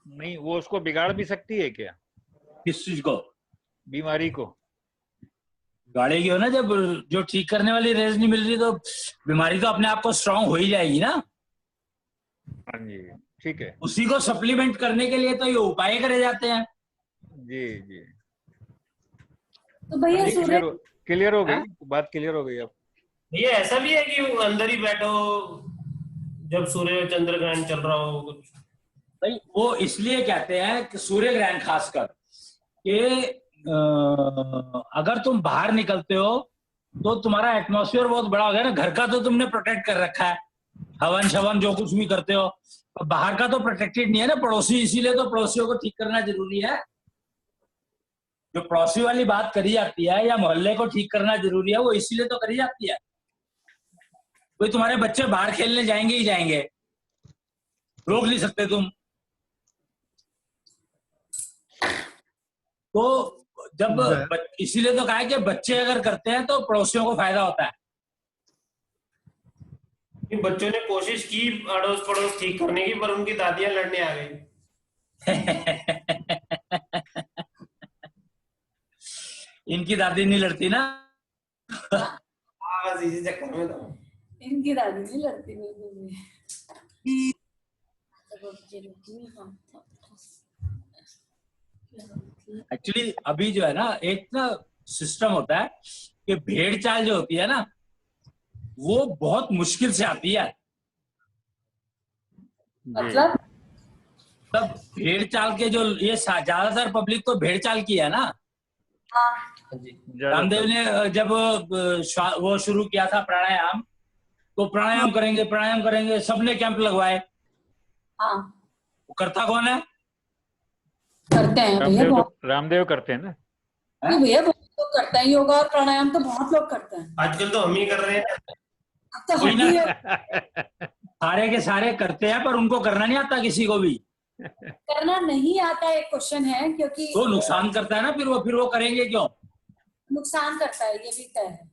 S3: नहीं, वो उसको बिगाड़ भी सकती है क्या,
S1: किस चीज को?
S3: बीमारी को?
S1: गाड़ेगी हो ना, जब जो ठीक करने वाली रेस नहीं मिल रही तो बीमारी तो अपने आप को स्ट्रांग हो ही जाएगी ना।
S3: हाँ जी, ठीक है।
S1: उसी को सप्लीमेंट करने के लिए तो ये उपाय करे जाते हैं।
S3: जी जी,
S2: तो भैया सूर्य
S3: क्लियर हो गई बात, क्लियर हो गई अब।
S7: ये ऐसा भी है कि वो अंदर ही बैठो जब सूर्य चंद्र ग्रहण चल रहा हो कुछ?
S1: भाई वो इसलिए कहते हैं कि सूर्य ग्रहण खासकर कि अगर तुम बाहर निकलते हो तो तुम्हारा एटमॉस्फेयर बहुत बड़ा हो गया ना। घर का तो तुमने प्रोटेक्ट कर रखा है, हवन शवन जो कुछ भी करते हो, तो बाहर का तो प्रोटेक्टेड नहीं है ना, पड़ोसी। इसीलिए तो पड़ोसियों को ठीक करना जरूरी है। जो पड़ोसी वाली बात करी जाती है या मोहल्ले को ठीक करना जरूरी है, वो इसीलिए तो करी जाती है। कोई तुम्हारे बच्चे बाहर खेलने जाएंगे ही जाएंगे, रोक नहीं सकते तुम। तो जब इसीलिए तो कहा है कि बच्चे अगर करते हैं तो पड़ोसियों को फायदा होता है।
S7: बच्चों ने कोशिश की अड़ोस पड़ोस ठीक करने की, पर उनकी दादियां लड़ने आ गई।
S1: इनकी दादी नहीं लड़ती ना।
S7: बस इसी चक्कर में तो
S2: इनकी दादी नहीं लड़ती बिल्कुल भी।
S1: एक्चुअली अभी जो है ना, एक ना सिस्टम होता है कि भेड़ चाल जो होती है ना, वो बहुत मुश्किल से आती है।
S2: मतलब
S1: तब भेड़ चाल के जो ये ज्यादातर पब्लिक तो भेड़ चाल की है ना। रामदेव ने जब वो शुरू किया था प्राणायाम, तो प्राणायाम करेंगे सबने कैंप लगवाए।
S2: हाँ,
S1: वो करता कौन है?
S2: करते हैं भैया,
S3: रामदेव करते हैं ना।
S2: नहीं भैया बहुत लोग करते हैं योगा और प्राणायाम, तो बहुत लोग करते हैं।
S7: आजकल तो हम ही कर रहे हैं।
S2: अब तो
S1: कोई
S2: हम
S1: ना,
S2: भी
S1: सारे के सारे करते हैं, पर उनको करना नहीं आता किसी को भी।
S2: करना नहीं आता एक क्वेश्चन है, क्योंकि
S1: तो नुकसान करता है ना, फिर वो करेंगे क्यों?
S2: नुकसान करता है, ये भी तय है।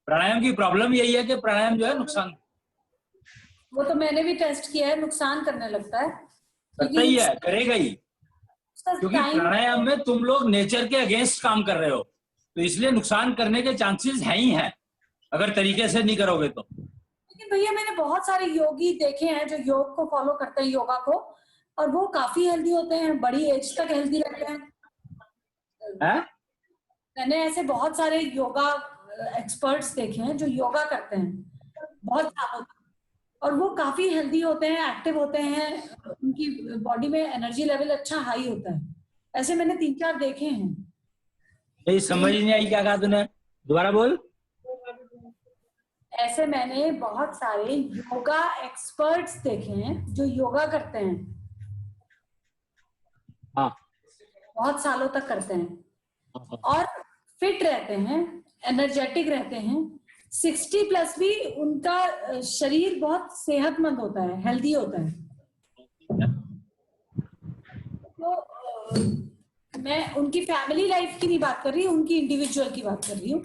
S1: प्राणायाम की प्रॉब्लम यही है कि प्राणायाम जो है नुकसान
S2: वो तो मैंने भी टेस्ट किया है, नुकसान करने लगता है।
S1: करता ही है, करेगा ही।
S2: उसका
S1: क्योंकि
S2: टाइम,
S1: प्राणायाम में तुम लोग नेचर के अगेंस्ट काम कर रहे हो, तो इसलिए नुकसान करने के चांसेस हैं ही हैं अगर तरीके से नहीं करोगे तो।
S2: लेकिन भैया मैंने बहुत सारे योगी देखे हैं जो योग को फॉलो करते हैं, योगा को, और वो काफी हेल्दी होते हैं, बड़ी एज तक हेल्दी रहते हैं। मैंने ऐसे बहुत सारे योगा एक्सपर्ट्स देखे हैं जो योगा करते हैं बहुत सालों तक, और वो काफी हेल्दी होते हैं, एक्टिव होते हैं, उनकी बॉडी में एनर्जी लेवल अच्छा हाई होता है। ऐसे मैंने 3-4 देखे हैं।
S1: ये समझ नहीं आई, क्या कहा तूने? दोबारा बोल।
S2: ऐसे मैंने बहुत सारे योगा एक्सपर्ट्स देखे हैं जो योगा करते हैं,
S1: हाँ,
S2: बहुत सालों तक करते हैं और फिट रहते हैं, एनर्जेटिक रहते हैं। 60 प्लस भी उनका शरीर बहुत सेहतमंद होता है, हेल्दी होता है। तो मैं उनकी फैमिली लाइफ की नहीं बात कर रही, उनकी इंडिविजुअल की बात कर रही हूँ।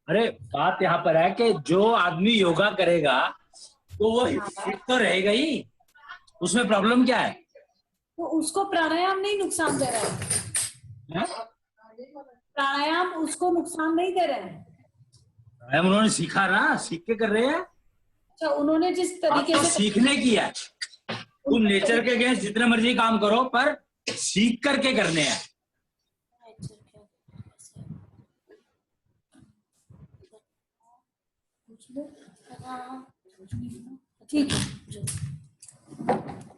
S1: अरे बात यहाँ पर है कि जो आदमी योगा करेगा तो वो फिट तो रहेगा ही, उसमें प्रॉब्लम क्या है?
S2: तो उसको प्राणायाम नहीं नुकसान दे रहा है,
S1: हैं?
S2: प्राणायाम उसको नुकसान नहीं दे रहे हैं।
S1: प्राणायाम उन्होंने सीखा ना, सीख के कर रहे हैं।
S2: अच्छा, उन्होंने जिस
S1: अब
S2: तरीके
S1: तो
S2: से
S1: सीखने की है, तुम नेचर के अगेंस्ट जितने मर्जी काम करो पर सीख करके करने हैं।
S2: ठीक है।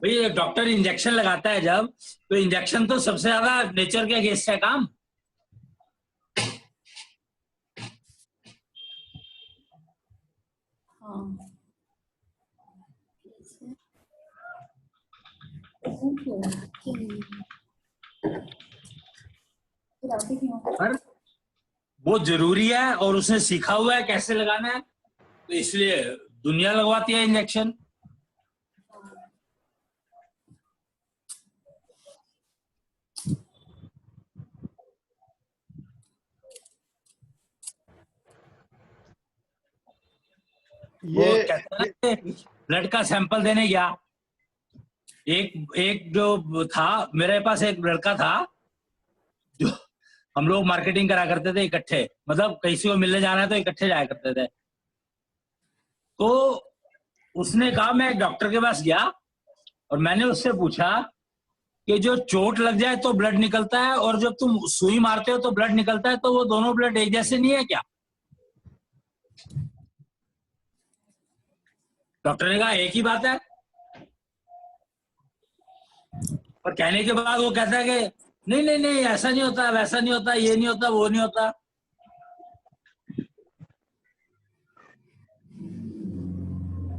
S1: भाई डॉक्टर इंजेक्शन लगाता है जब, तो इंजेक्शन तो सबसे ज्यादा नेचर के अगेंस्ट है काम।
S2: हाँ।
S1: पर वो जरूरी है और उसने सीखा हुआ है कैसे लगाना है, तो इसलिए दुनिया लगवाती है इंजेक्शन। वो
S6: ये
S1: कहता है कि ब्लड का सैंपल देने गया, एक जो था, मेरे पास एक लड़का था जो हम लोग मार्केटिंग करा करते थे इकट्ठे, मतलब किसी को मिलने जाना है तो इकट्ठे जाया करते थे। तो उसने कहा मैं एक डॉक्टर के पास गया और मैंने उससे पूछा कि जो चोट लग जाए तो ब्लड निकलता है और जब तुम सुई मारते हो तो ब्लड निकलता है, तो वो दोनों ब्लड एक जैसे नहीं है क्या? डॉक्टर ने कहा एक ही बात है। और कहने के बाद वो कहता है कि नहीं नहीं नहीं, ऐसा नहीं होता, वैसा नहीं होता, ये नहीं होता, वो नहीं होता।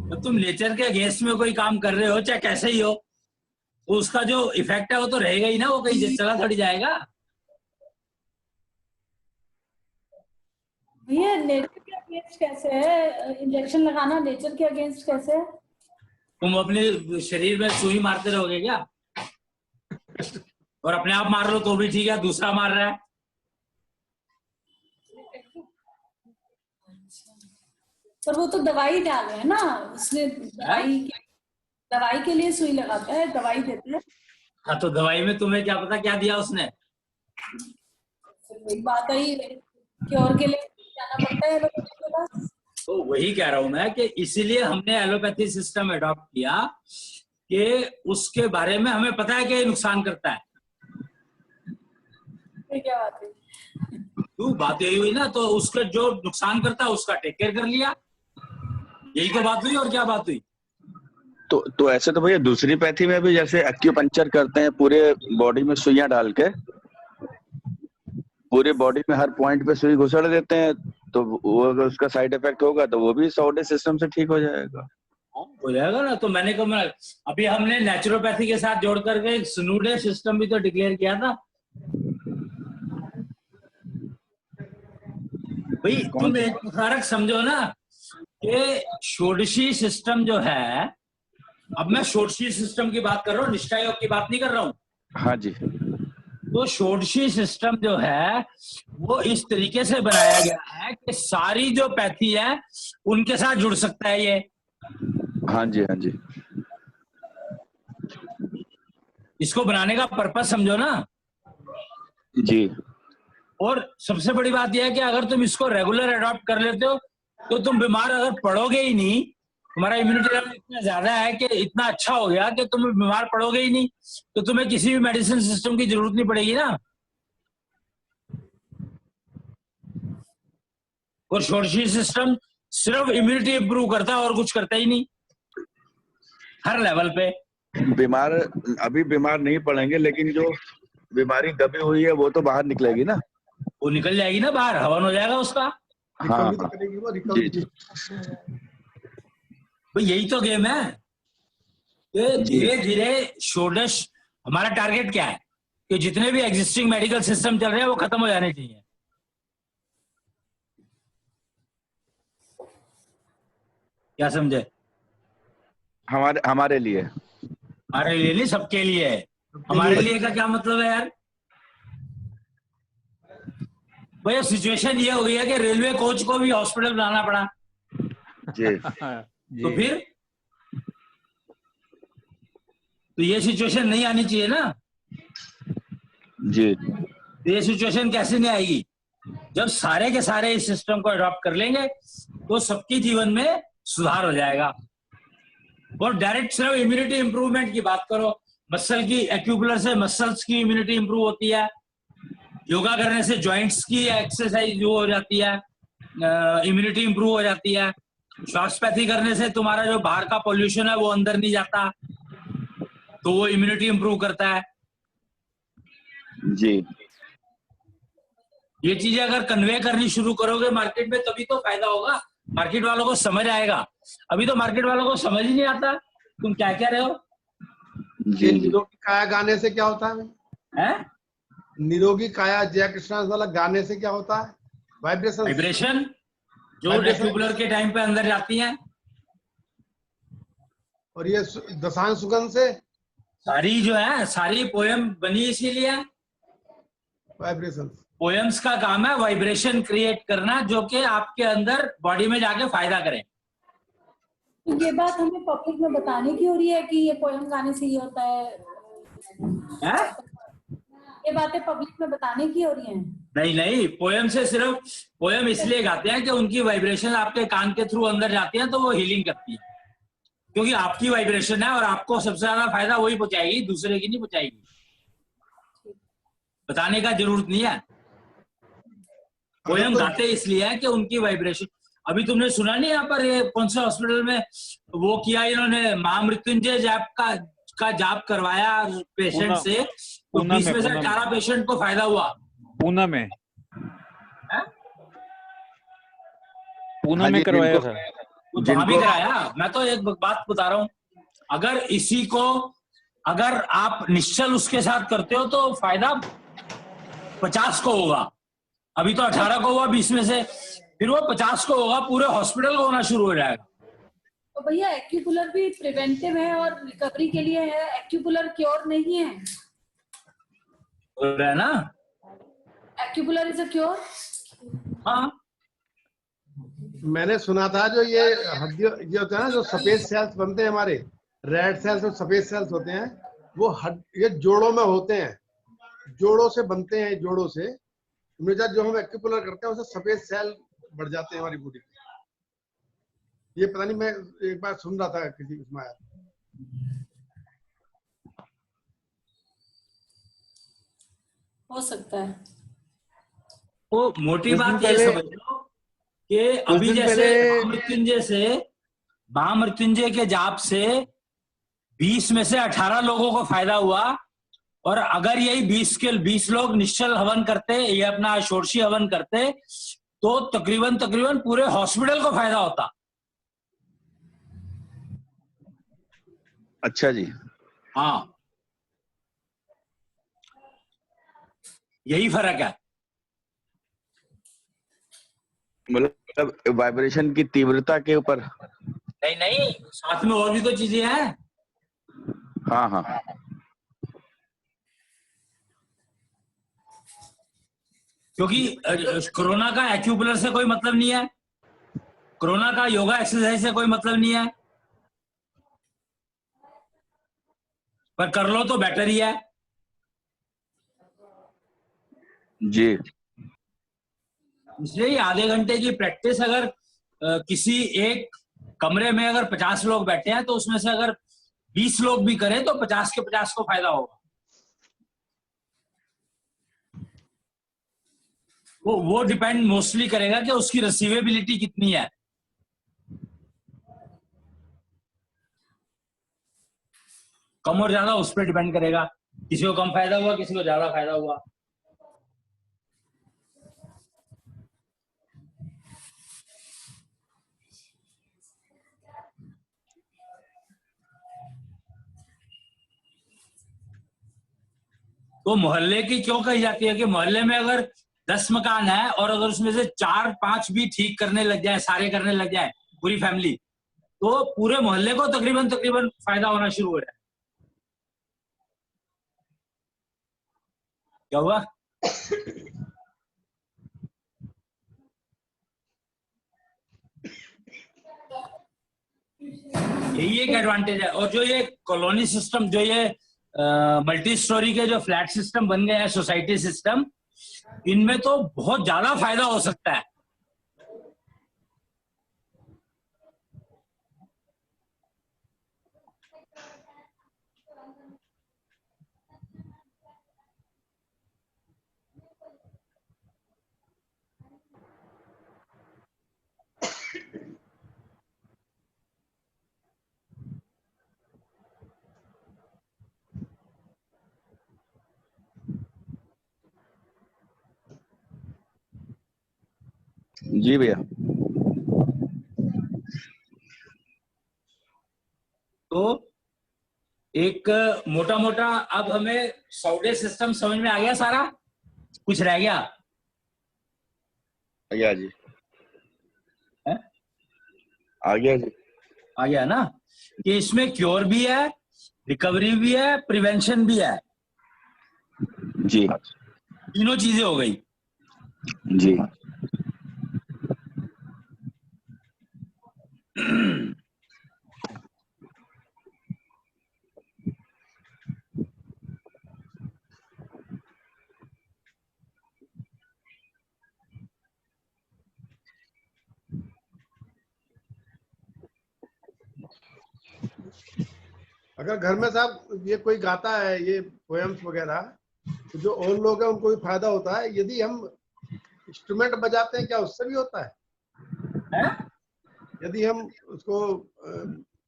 S1: तो तुम नेचर के अगेंस्ट में कोई काम कर रहे हो, चाहे कैसे ही हो, तो उसका जो इफेक्ट है वो तो रहेगा ही ना, वो कहीं चला थोड़ी जाएगा।
S2: भैया नेचर के अगेंस्ट कैसे है? इंजेक्शन लगाना नेचर के अगेंस्ट कैसे है?
S1: तुम अपने शरीर में सुई मारते रहोगे क्या? और अपने आप मार लो तो भी ठीक है, दूसरा मार रहा है।
S2: पर वो तो दवाई डाल रहे हैं ना, उसने दवाई के लिए सुई लगाता है, दवाई देते हैं।
S1: हाँ, तो दवाई में तुम्हें क्या पता क्या दिया उसने?
S2: एक बात आई, क्योर के लिए जाना पड़ता है एलोपैथी के पास।
S1: तो वही कह रहा हूं मैं कि इसीलिए हमने एलोपैथी सिस्टम अडॉप्ट किया कि उसके बारे में हमें पता है कि ये नुकसान करता है।
S2: क्या बात है?
S1: तो बात यही हुई ना, तो उसके जो नुकसान करता है उसका टेक केयर कर लिया, यही तो बात हुई। और क्या बात हुई?
S4: तो ऐसे तो भैया दूसरी पैथी में भी जैसे एक्यूपंक्चर करते हैं, पूरे बॉडी में सुइयां डाल के पूरे बॉडी में हर पॉइंट पे सुई घुसड़ देते हैं, तो वो अगर उसका साइड इफेक्ट होगा तो वो भी सौडे सिस्टम से ठीक हो जाएगा।
S1: हो जाएगा ना। तो मैंने कहा अभी हमने नेचुरोपैथी के साथ जोड़ करके एक स्नूडे सिस्टम भी तो डिक्लेयर किया था भाई। तुम एक फर्क समझो ना कि षोडशी सिस्टम जो है, अब मैं षोडशी सिस्टम की बात कर रहा हूँ, निष्ठा योग की बात नहीं कर रहा हूँ।
S4: हाँ जी।
S1: तो षोडशी सिस्टम जो है वो इस तरीके से बनाया गया है कि सारी जो पैथी है उनके साथ जुड़ सकता है ये।
S4: हाँ जी, हाँ जी।
S1: इसको बनाने का पर्पस समझो ना
S4: जी।
S1: और सबसे बड़ी बात यह है कि अगर तुम इसको रेगुलर अडॉप्ट कर लेते हो तो तुम बीमार अगर पड़ोगे ही नहीं, तुम्हारा इम्यूनिटी लेवल इतना ज्यादा है कि इतना अच्छा हो गया कि तुम बीमार पड़ोगे ही नहीं, तो तुम्हें किसी भी मेडिसिन सिस्टम की जरूरत नहीं पड़ेगी ना। और षोडशी सिस्टम सिर्फ इम्यूनिटी इंप्रूव करता है और कुछ करता ही नहीं हर लेवल पे।
S4: अभी बीमार नहीं पड़ेंगे, लेकिन जो बीमारी दबी हुई है वो तो बाहर निकलेगी ना,
S1: वो निकल जाएगी ना बाहर, हवन हो जाएगा उसका।
S4: हाँ,
S6: रिकवरी तो करेगी वो, रिकवरी।
S4: जी।
S1: भाई यही तो गेम है कि धीरे धीरे षोडश, हमारा टारगेट क्या है कि जितने भी एग्जिस्टिंग मेडिकल सिस्टम चल रहे हैं वो खत्म हो जाने चाहिए। क्या समझे?
S4: हमारे लिए
S1: हमारे लिए नहीं, सबके लिए है। हमारे लिए का क्या मतलब है यार? भैया सिचुएशन ये हो गई है कि रेलवे कोच को भी हॉस्पिटल बनाना पड़ा।
S4: जी।
S1: तो फिर तो ये सिचुएशन नहीं आनी चाहिए ना।
S4: जी
S1: तो ये सिचुएशन कैसे नहीं आएगी? जब सारे के सारे इस सिस्टम को अडॉप्ट कर लेंगे तो सबके जीवन में सुधार हो जाएगा। और डायरेक्ट सिर्फ इम्यूनिटी इंप्रूवमेंट की बात करो, मसल की एक्यूपुलर से मसल्स की इम्यूनिटी इंप्रूव होती है, योगा करने से जॉइंट्स की एक्सरसाइज जो हो जाती है, इम्यूनिटी इंप्रूव हो जाती है, श्वासपैथी करने से तुम्हारा जो बाहर का पोल्यूशन है वो अंदर नहीं जाता, तो वो इम्यूनिटी इंप्रूव करता है।
S4: जी
S1: ये चीजें अगर कन्वे करनी शुरू करोगे मार्केट में तभी तो फायदा होगा, मार्केट वालों को समझ आएगा। अभी तो मार्केट वालों को समझ ही नहीं आता तुम क्या कह रहे हो।
S4: जी
S6: ये
S4: जी
S6: निरोगी काया गाने से क्या होता है भाई?
S1: हैं?
S6: निरोगी काया जय कृष्णा वाला गाने से क्या होता है? वाइब्रेशन।
S1: वाइब्रेशन जो
S6: Vibration-
S1: रेक्यूपुलर के टाइम पे अंदर जाती हैं,
S6: और ये दशांश सुगंध से
S1: सारी जो है सारी पोयम बनी इसीलिए।
S6: वाइब्रेशन।
S1: पोएम्स का काम है वाइब्रेशन क्रिएट करना जो कि आपके अंदर बॉडी में जाके फायदा करे।
S2: तो ये बात हमें पब्लिक में बताने की हो रही है कि ये पोएम गाने से ये होता है,
S1: हैं?
S2: ये बातें पब्लिक में बताने की हो रही हैं।
S1: नहीं नहीं, पोएम से सिर्फ पोएम इसलिए गाते हैं कि उनकी वाइब्रेशन आपके कान के थ्रू अंदर जाती है तो वो हीलिंग करती है, क्योंकि आपकी वाइब्रेशन है और आपको सबसे ज्यादा फायदा वही पहुंचाएगी, दूसरे की नहीं पहुंचाएगी। बताने का जरूरत नहीं है। पोएम गाते इसलिए है कि उनकी वाइब्रेशन। अभी तुमने सुना नहीं यहाँ पर ये कौन से हॉस्पिटल में वो किया इन्होंने, महामृत्युंजय जाप का जाप करवाया पेशेंट से, तो 20 में से 18 पेशेंट को फायदा हुआ।
S3: पूना में
S1: हैं?
S3: पूना
S4: हाँ
S3: में
S4: जी,
S3: करवाया
S4: जिनको-
S3: था।
S1: वो वहां भी कराया। मैं तो एक बात बता रहा हूँ, अगर इसी को अगर आप निश्चल उसके साथ करते हो तो फायदा 50 को होगा। अभी तो 18 को हुआ 20 में से, फिर वो 50 को होगा, पूरे हॉस्पिटल को होना शुरू हो जाएगा।
S2: तो भैया एक्यूपुलर भी प्रिवेंटिव है और रिकवरी के लिए है, एक्यूपुलर क्योर नहीं है।
S1: हो रहा है ना?
S2: एक्यूपुलर इज अ क्योर।
S1: हाँ,
S6: मैंने सुना था जो ये हड्डी ये होता है ना, जो सफेद सेल्स बनते हैं हमारे, रेड सेल्स और सफेद सेल्स होते हैं, वो ये जोड़ों में होते हैं, जोड़ों से बनते हैं, जोड़ों से जो हम एक्यूपुलर करते हैं उससे सफेद सेल बढ़ जाते हैं हमारी बॉडी में। ये पता नहीं, मैं एक बार सुन रहा था किसी उसमें आया।
S2: हो सकता है।
S1: वो मोटी
S3: कुछ
S1: बात
S3: दिन
S1: ये
S3: पहले-
S1: समझ लो कि अभी
S3: दिन
S1: जैसे
S3: पहले-
S1: महामृत्युंजय के जाप से 20 में से 18 लोगों को फायदा हुआ, और अगर यही 20 लोग निश्चल हवन करते, ये अपना षोडशी हवन करते, तो तकरीबन पूरे हॉस्पिटल को फायदा होता।
S4: अच्छा जी।
S1: हाँ, यही फर्क है।
S4: मतलब वाइब्रेशन की तीव्रता के ऊपर।
S1: नहीं नहीं, साथ में और भी तो चीजें हैं।
S4: हाँ हाँ
S1: क्योंकि कोरोना का एक्यूपुलर से कोई मतलब नहीं है, कोरोना का योगा एक्सरसाइज से कोई मतलब नहीं है, पर कर लो तो बेटर ही है।
S4: जी।
S1: इसलिए आधे घंटे की प्रैक्टिस अगर किसी एक कमरे में अगर 50 लोग बैठे हैं तो उसमें से अगर 20 लोग भी करें तो 50 के 50 को फायदा होगा। वो डिपेंड मोस्टली करेगा कि उसकी रिसीवेबिलिटी कितनी है। कम और ज्यादा उस पर डिपेंड करेगा, किसी को कम फायदा हुआ, किसी को ज्यादा फायदा हुआ। तो मोहल्ले की क्यों कही जाती है कि मोहल्ले में अगर 10 मकान है और अगर उसमें से 4-5 भी ठीक करने लग जाए, सारे करने लग जाए, पूरी फैमिली, तो पूरे मोहल्ले को तकरीबन फायदा होना शुरू हो जाए। क्या हुआ? यही एक एडवांटेज है। और जो ये कॉलोनी सिस्टम, जो ये मल्टी स्टोरी के जो फ्लैट सिस्टम बन गए हैं, सोसाइटी सिस्टम, इनमें तो बहुत ज्यादा फायदा हो सकता है।
S4: जी भैया।
S1: तो एक मोटा मोटा अब हमें सौडे सिस्टम समझ में आ गया सारा, कुछ रह गया?
S4: आ गया जी।
S1: है?
S4: आ गया जी।
S1: आ गया ना, कि इसमें क्योर भी है, रिकवरी भी है, प्रिवेंशन भी है।
S4: जी
S1: तीनों चीजें हो गई।
S4: जी।
S6: अगर घर में साहब ये कोई गाता है ये पोएम्स वगैरह, तो जो और लोग हैं उनको भी फायदा होता है। यदि हम इंस्ट्रूमेंट बजाते हैं, क्या उससे भी होता है? यदि हम उसको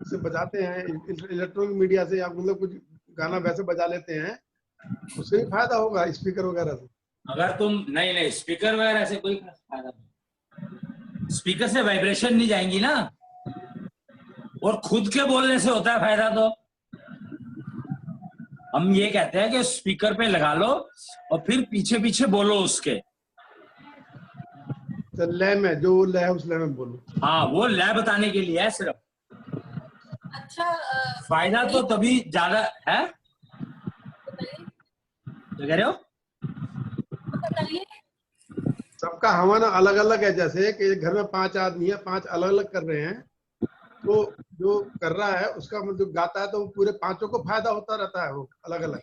S6: से बजाते हैं इलेक्ट्रॉनिक मीडिया से, या मतलब कुछ गाना वैसे बजा लेते हैं, उससे भी फायदा होगा स्पीकर वगैरह से?
S1: अगर तुम नहीं स्पीकर वगैरह से कोई फायदा नहीं, स्पीकर से वाइब्रेशन नहीं जाएंगी ना, और खुद के बोलने से होता है फायदा। तो हम ये कहते हैं कि स्पीकर पे लगा लो और फिर पीछे पीछे बोलो उसके।
S6: तो लय में, जो लय है उस लय में बोलो।
S1: हाँ, वो लय बताने के लिए है सिर्फ।
S2: अच्छा,
S1: फायदा तो तभी ज्यादा है। क्या कह रहे हो?
S2: बताइए।
S6: सबका हवन अलग अलग है। जैसे कि एक घर में 5 आदमी है, 5 अलग अलग कर रहे हैं, तो जो कर रहा है उसका मतलब गाता है, तो पूरे 5 को फायदा होता रहता है, वो अलग अलग।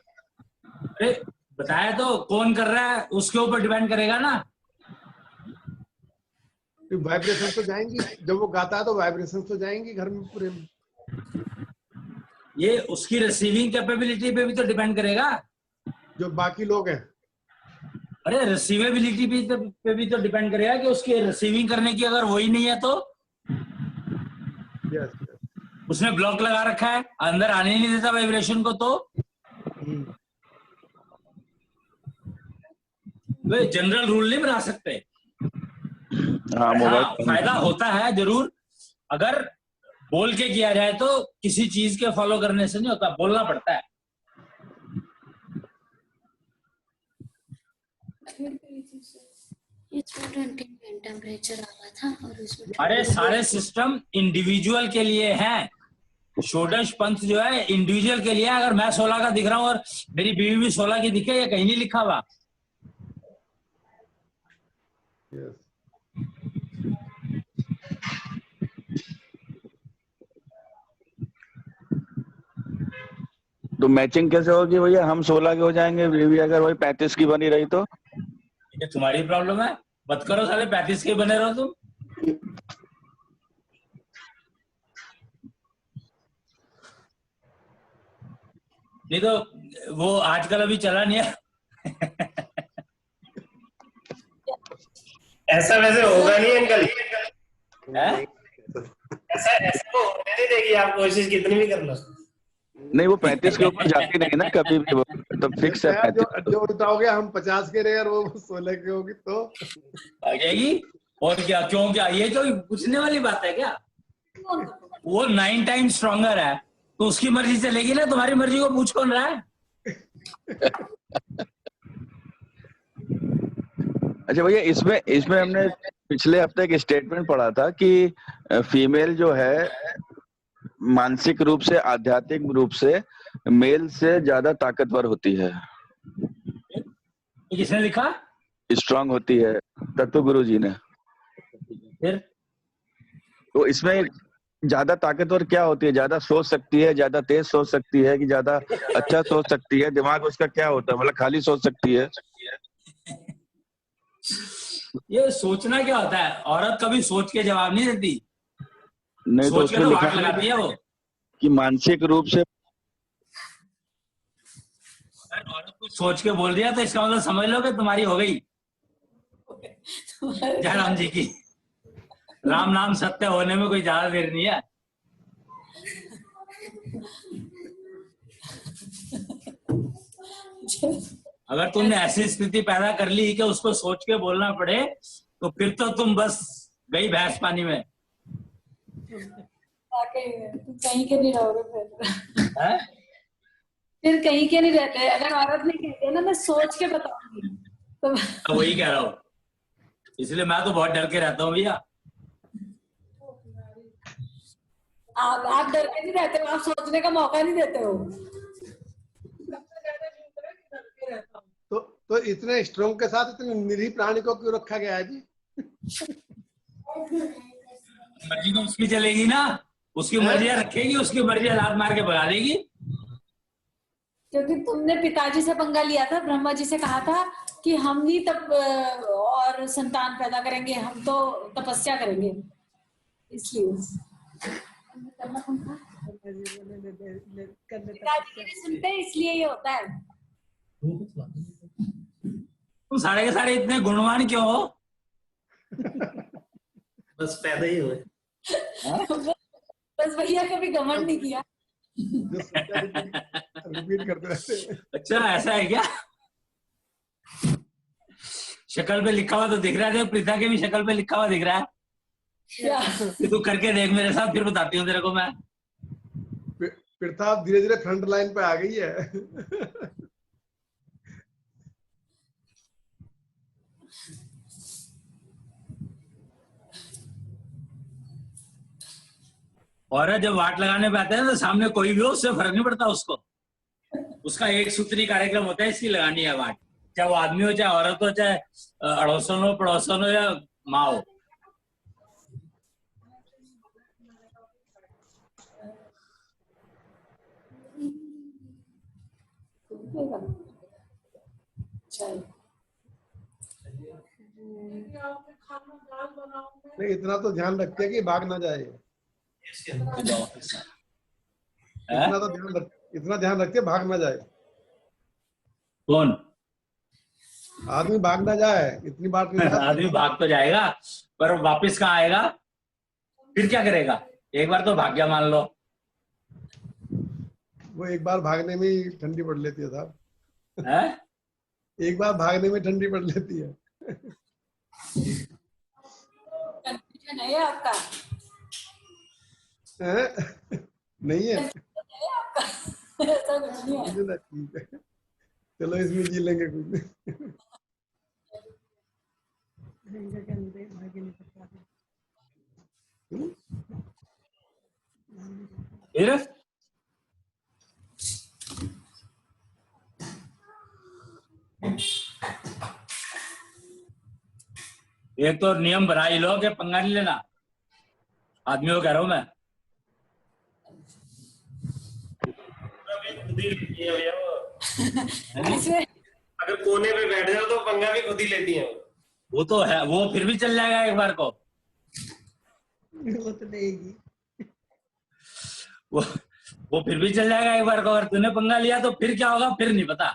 S1: अरे बताया तो, कौन कर रहा है उसके ऊपर डिपेंड करेगा ना।
S6: वाइब्रेशन तो जाएंगी, जब वो गाता है तो वाइब्रेशन तो जाएंगी घर में पूरे में।
S1: ये उसकी रिसीविंग कैपेबिलिटी पे भी तो डिपेंड करेगा।
S6: जो बाकी लोग हैं,
S1: अरे रिसीवेबिलिटी पे भी तो डिपेंड करेगा कि उसकी रिसीविंग करने की अगर वही नहीं है तो।
S6: यस,
S1: उसने ब्लॉक लगा रखा है, अंदर आने नहीं देता वाइब्रेशन को, तो वे जनरल रूल नहीं बना सकते।
S4: हाँ, मोबाइल
S1: फायदा होता है जरूर, अगर बोल के किया जाए तो। किसी चीज के फॉलो करने से नहीं होता, बोलना पड़ता है।
S5: ये 220 टेम्परेचर आ रहा था और उसमें
S1: अरे सारे सिस्टम इंडिविजुअल के लिए हैं। षोडश पंथ जो है इंडिविजुअल के लिए है। अगर मैं 16 का दिख रहा हूँ और मेरी बीवी भी 16 की दिखे, ये कहीं नहीं लिखा हुआ।
S6: यस।
S4: तो मैचिंग कैसे होगी भैया? हम 16 के हो जाएंगे, बीवी अगर वही 35 की बनी रही तो?
S1: ये तुम्हारी प्रॉब्लम है, मत करो साले 35 के बने रहो तुम। नहीं तो वो आजकल अभी चला नहीं है।
S7: ऐसा वैसे होगा नहीं अंकल।
S1: है?
S7: ऐसा वो होने नहीं देगी, आप कोशिश कितनी भी कर लो।
S4: नहीं, वो 35 के ऊपर जाती नहीं ना कभी भी, वो तो फिक्स है 35।
S6: जो उठाओगे हम 50 के रहे और वो 16 के होगी तो
S1: आ जाएगी। और क्या, क्यों, क्या ये तो पूछने वाली बात है क्या? वो 9 टाइम्स स्ट्रॉन्गर है, तो उसकी मर्जी चलेगी ना, तुम्हारी मर्जी को पूछ कौन रहा है?
S4: अच्छा भैया, इसमें हमने पिछले हफ्ते एक स्टेटमेंट पढ़ा था कि फीमेल जो है मानसिक रूप से, आध्यात्मिक रूप से मेल से ज्यादा ताकतवर होती है।
S1: किसने लिखा?
S4: स्ट्रांग होती है, तत्व गुरु जी ने।
S1: फिर
S4: तो इसमें ज्यादा ताकतवर क्या होती है? ज्यादा सोच सकती है, ज्यादा तेज सोच सकती है, कि ज्यादा अच्छा सोच सकती है? दिमाग उसका क्या होता है? मतलब खाली सोच सकती है?
S1: ये सोचना क्या होता है? औरत कभी सोच के जवाब नहीं देती,
S4: नहीं तो
S1: सोच के
S4: उसमें
S1: तो
S4: लिखा
S1: वाट
S4: है
S1: लगाती है वो।
S4: कि मानसिक रूप से।
S1: अगर औरत कुछ सोच के बोल दिया तो इसका मतलब समझ लो कि तुम्हारी हो गई। जयराम जी की राम नाम सत्य होने में कोई ज्यादा देर नहीं है। अगर तुमने ऐसी स्थिति पैदा कर ली कि उसको सोच के बोलना पड़े, तो फिर तो तुम बस गई भैंस पानी में।
S2: तुम कहीं के नहीं रहोगे
S1: है?
S2: फिर कहीं के नहीं रहते। अगर औरत ने कहती है ना मैं सोच के बताऊंगी, तो
S1: वही कह रहा हूँ, इसलिए मैं तो बहुत डर के रहता हूँ भैया।
S2: आप डर के नहीं रहते हो, आप सोचने का मौका नहीं देते हो।
S6: तो इतने स्ट्रोंग के साथ इतने निरीह प्राणी को क्यों रखा गया है जी?
S1: मर्जी तो उसकी चलेगी ना, उसकी मर्जी रखेगी, उसकी मर्जी लात मार के भगा देगी।
S2: क्योंकि तुमने पिताजी से पंगा लिया था, ब्रह्मा जी से कहा था कि हम नहीं तब और संतान पैदा करेंगे, हम तो तपस्या करेंगे, इसलिए पिताजी की नहीं सुनते, इसलिए ये होता है।
S1: तुम सारे के सारे इतने गुणवान क्यों हो?
S7: बस पैदा ही हुए।
S2: बस भैया कभी घमंड नहीं किया।
S6: रिपीट करते रहते।
S1: अच्छा ऐसा है क्या? शक्ल पे लिखा हुआ तो दिख रहा है, प्रीता के भी शक्ल पे लिखा हुआ दिख रहा है। तू करके देख मेरे साथ, फिर बताती हूँ तेरे को मैं।
S6: प्रीता धीरे धीरे फ्रंट लाइन पे आ गई है।
S1: औरत जब वाट लगाने पे आते हैं तो सामने कोई भी हो उससे फर्क नहीं पड़ता उसको। उसका एक सूत्री कार्यक्रम होता है, इसकी लगानी है वाट, चाहे वो आदमी हो, चाहे औरत हो, चाहे अड़ोसन हो, पड़ोसन हो, या माँ हो।
S6: नहीं, इतना तो ध्यान रखते हैं कि भाग ना जाए। इतना ध्यान रखते हैं भाग ना जाए।
S1: कौन?
S6: आदमी भाग ना जाए, इतनी बात नहीं।
S1: आदमी भाग तो जाएगा, पर वापस कहाँ आएगा? फिर क्या करेगा? एक बार तो भाग गया मान लो।
S6: वो एक बार भागने में ही ठंडी पड़ लेती है साहब।
S1: है? एक
S6: बार भागने में ठंडी पड़ लेती है।
S2: कंफ्यूजन है आपका?
S6: नहीं है,
S2: ऐसा कुछ नहीं है।
S6: ठीक है, चलो इसमें जी लेंगे कुछ।
S1: एक तो नियम बना ही लो कि पंगा नहीं लेना। आदमियों को कह रहा हूं मैं।
S7: अगर कोने पे बैठ जाओ तो पंगा भी खुद ही लेती है।
S1: वो तो है, वो फिर भी चल जाएगा एक बार को।
S6: वो तो लेगी,
S1: वो फिर भी चल जाएगा एक बार को। अगर तूने पंगा लिया तो फिर क्या होगा फिर नहीं पता।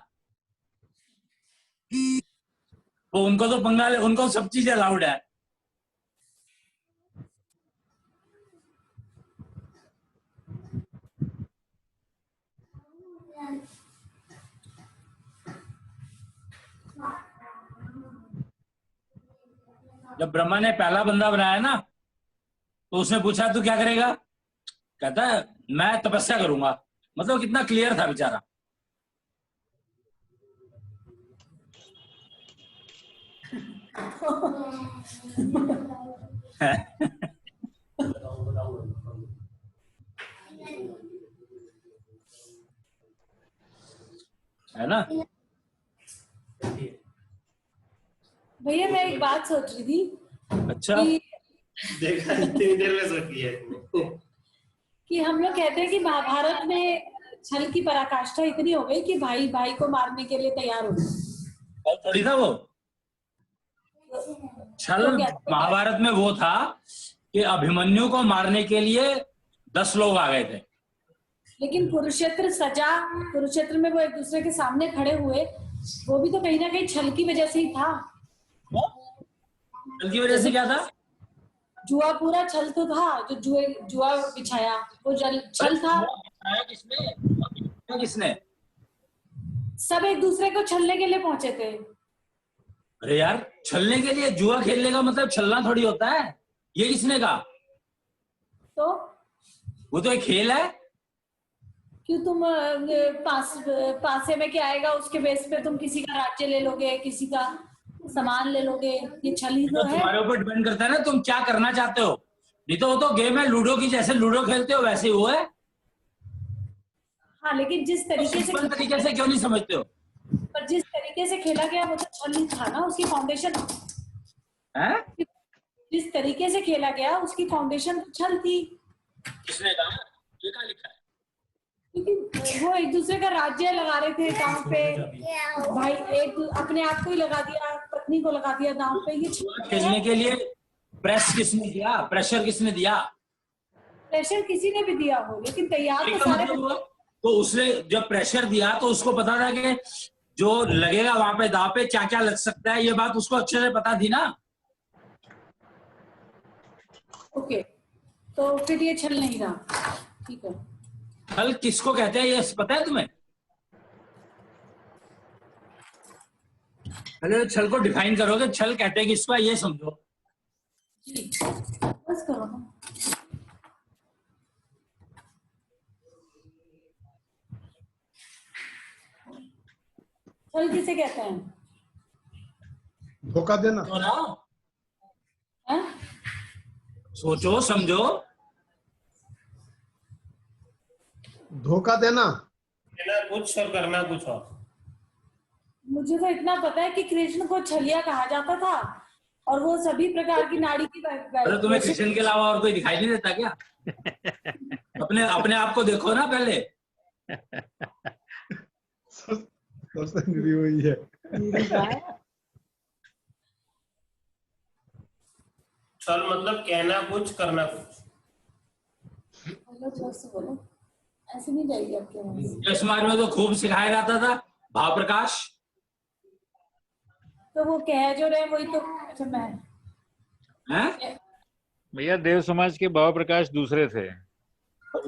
S1: वो उनको तो पंगा ले, उनको सब चीजें अलाउड है। जब ब्रह्मा ने पहला बंदा बनाया ना, तो उसने पूछा तू क्या करेगा? कहता है मैं तपस्या करूंगा। मतलब कितना क्लियर था बेचारा। है ना?
S2: भैया मैं एक बात सोच रही थी।
S1: अच्छा,
S7: देखा इतनी देर में सोची है।
S2: कि हम लोग कहते हैं कि महाभारत में छल की पराकाष्ठा इतनी हो गई कि भाई भाई को मारने के लिए तैयार हो गए।
S1: और थोड़ी था वो छल।
S2: तो क्या?
S1: महाभारत में वो था कि अभिमन्यु को मारने के लिए 10 लोग आ गए थे।
S2: लेकिन कुरुक्षेत्र सजा, कुरुक्षेत्र में वो एक दूसरे के सामने खड़े हुए, वो भी तो कहीं ना कहीं छल की वजह से ही था।
S1: छल की वजह से क्या था?
S2: जुआ पूरा छल तो था, जो जुआ बिछाया वो छल था।
S1: किसने?
S2: सब एक दूसरे को छलने के लिए पहुंचे थे।
S1: अरे यार, छलने के लिए? जुआ खेलने का मतलब छलना थोड़ी होता है। ये किसने कहा?
S2: तो
S1: वो तो एक खेल है।
S2: क्यों तुम पासे में क्या आएगा उसके बेस पे तुम किसी का राज्य ले लोगे, किसी का सामान ले लोगे, ये छल ही तो है।
S1: तुम्हारे ऊपर डिपेंड करता है ना तुम क्या करना चाहते हो। नहीं तो वो तो गेम है लूडो की, जैसे लूडो खेलते हो वैसे ही वो है।
S2: हाँ, लेकिन जिस तरीके से
S1: क्यों नहीं समझते हो?
S2: पर जिस तरीके से खेला गया वो तो छल ही था ना, उसकी फाउंडेशन
S1: है?
S2: जिस तरीके से खेला गया उसकी फाउंडेशन छल थी।
S1: किसने कहा? ये कहाँ लिखा है?
S2: क्योंकि वो एक दूसरे का राज्य लगा रहे थे दांव पे, भाई एक अपने आप को ही लगा दिया, पत्नी को लगा दिया दांव पे। ये
S1: खेलने के लिए प्रेस किसने दिया? प्रेशर किसने दिया?
S2: प्रेशर किसी ने भी दिया हो, लेकिन तैयार तो सारे।
S1: तो उसने जब प्रेशर दिया तो उसको पता था कि जो लगेगा वहां पे दांव पे क्या क्या लग सकता है, ये बात उसको अच्छे से पता थी ना।
S2: ओके, तो फिर ये छल नहीं रहा। ठीक है।
S1: छल किसको कहते हैं ये पता है तुम्हें? पहले छल को डिफाइन करोगे, छल कहते हैं किसको ये समझो।
S2: जी, बस करो ना। छल किसे कहते हैं?
S6: धोखा देना।
S1: तो ना
S2: हैं?
S1: सोचो समझो।
S6: धोखा देना।
S7: कहना कुछ और करना कुछ और।
S2: मुझे तो इतना पता है कि कृष्ण को छलिया कहा जाता था और वो सभी प्रकार की नाड़ी की
S1: अरे तुम्हें कृष्ण के अलावा और कोई दिखाई नहीं देता क्या? अपने आप को देखो ना पहले।
S6: सबसे निरी हुई है।
S7: छल मतलब कहना कुछ करना कुछ।
S2: बोलो, ऐसे नहीं जाएगी आपके वहां।
S1: समाज में तो खूब सिखाया जाता था भाव प्रकाश।
S2: तो वो कह जो रहे वही तो। अच्छा, मैं
S3: भैया देव समाज के भाव प्रकाश दूसरे थे।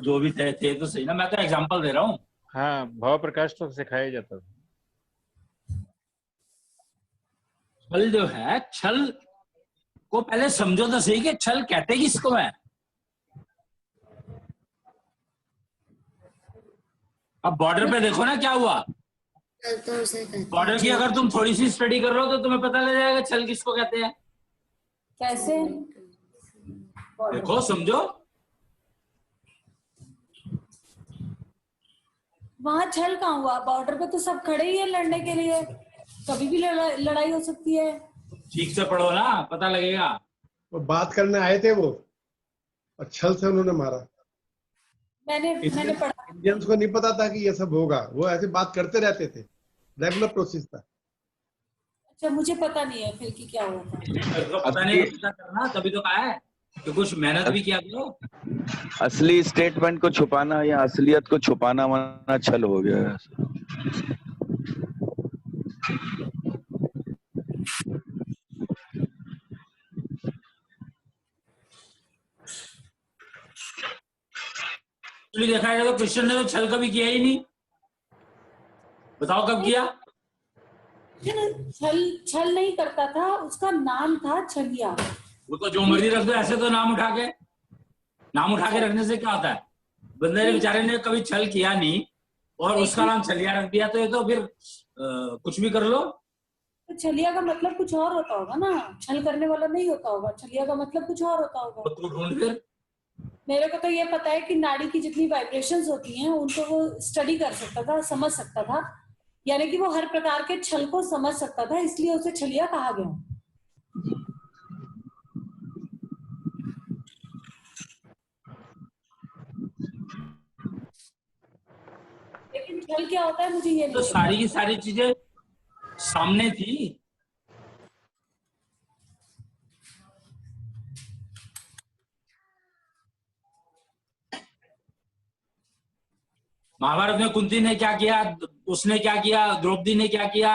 S1: जो भी थे तो सही ना, मैं तो एग्जांपल दे रहा हूँ।
S3: हाँ, भाव प्रकाश तो सिखाया जाता था।
S1: छल जो है, छल को पहले समझो तो सही कि छल कहते किसको है। अब बॉर्डर पे देखो ना क्या हुआ। बॉर्डर की अगर तुम थोड़ी सी स्टडी कर रहे हो तो तुम्हें पता लग जाएगा छल किसको कहते हैं।
S2: कैसे?
S1: देखो समझो।
S2: वहां छल कहाँ हुआ? बॉर्डर पे तो सब खड़े ही है लड़ने के लिए, कभी भी लड़ाई हो सकती है।
S1: ठीक से पढ़ो ना, पता लगेगा।
S6: वो बात करने आए थे वो, और छल से उन्होंने मारा।
S2: मैंने पढ़ा।
S6: इंडियंस को नहीं पता था कि ये सब होगा, वो ऐसे बात करते रहते थे, रेगुलर प्रोसेस था।
S2: अच्छा, मुझे पता नहीं है फिर कि क्या हुआ था।
S1: तो पता नहीं पता करना, तभी तो कहा है कि कुछ मेहनत भी किया करो।
S4: असली स्टेटमेंट को छुपाना या असलियत को छुपाना माना छल हो गया है।
S1: देखा जाए तो कृष्ण ने तो छल कभी किया ही नहीं। बताओ कब किया?
S2: छल नहीं करता था, उसका नाम था छलिया।
S1: वो तो जो मर्जी रख दो ऐसे, तो नाम उठा के रखने से क्या होता है? बंदे ने बेचारे ने कभी छल किया नहीं और उसका नाम छलिया रख दिया, तो ये तो फिर कुछ भी कर लो।
S2: तो छलिया का मतलब कुछ और होता होगा ना, छल करने वाला नहीं होता होगा। छलिया का मतलब कुछ और होता होगा।
S1: तो ढूंढ फिर।
S2: मेरे को तो ये पता है कि नाड़ी की जितनी वाइब्रेशंस होती हैं उनको वो स्टडी कर सकता था, समझ सकता था, यानी कि वो हर प्रकार के छल को समझ सकता था, इसलिए उसे छलिया कहा गया। छल क्या होता है मुझे ये
S1: तो
S2: नहीं
S1: सारी की सारी चीजें सामने थी। महाभारत में कुंती ने क्या किया, उसने क्या किया, द्रौपदी ने क्या किया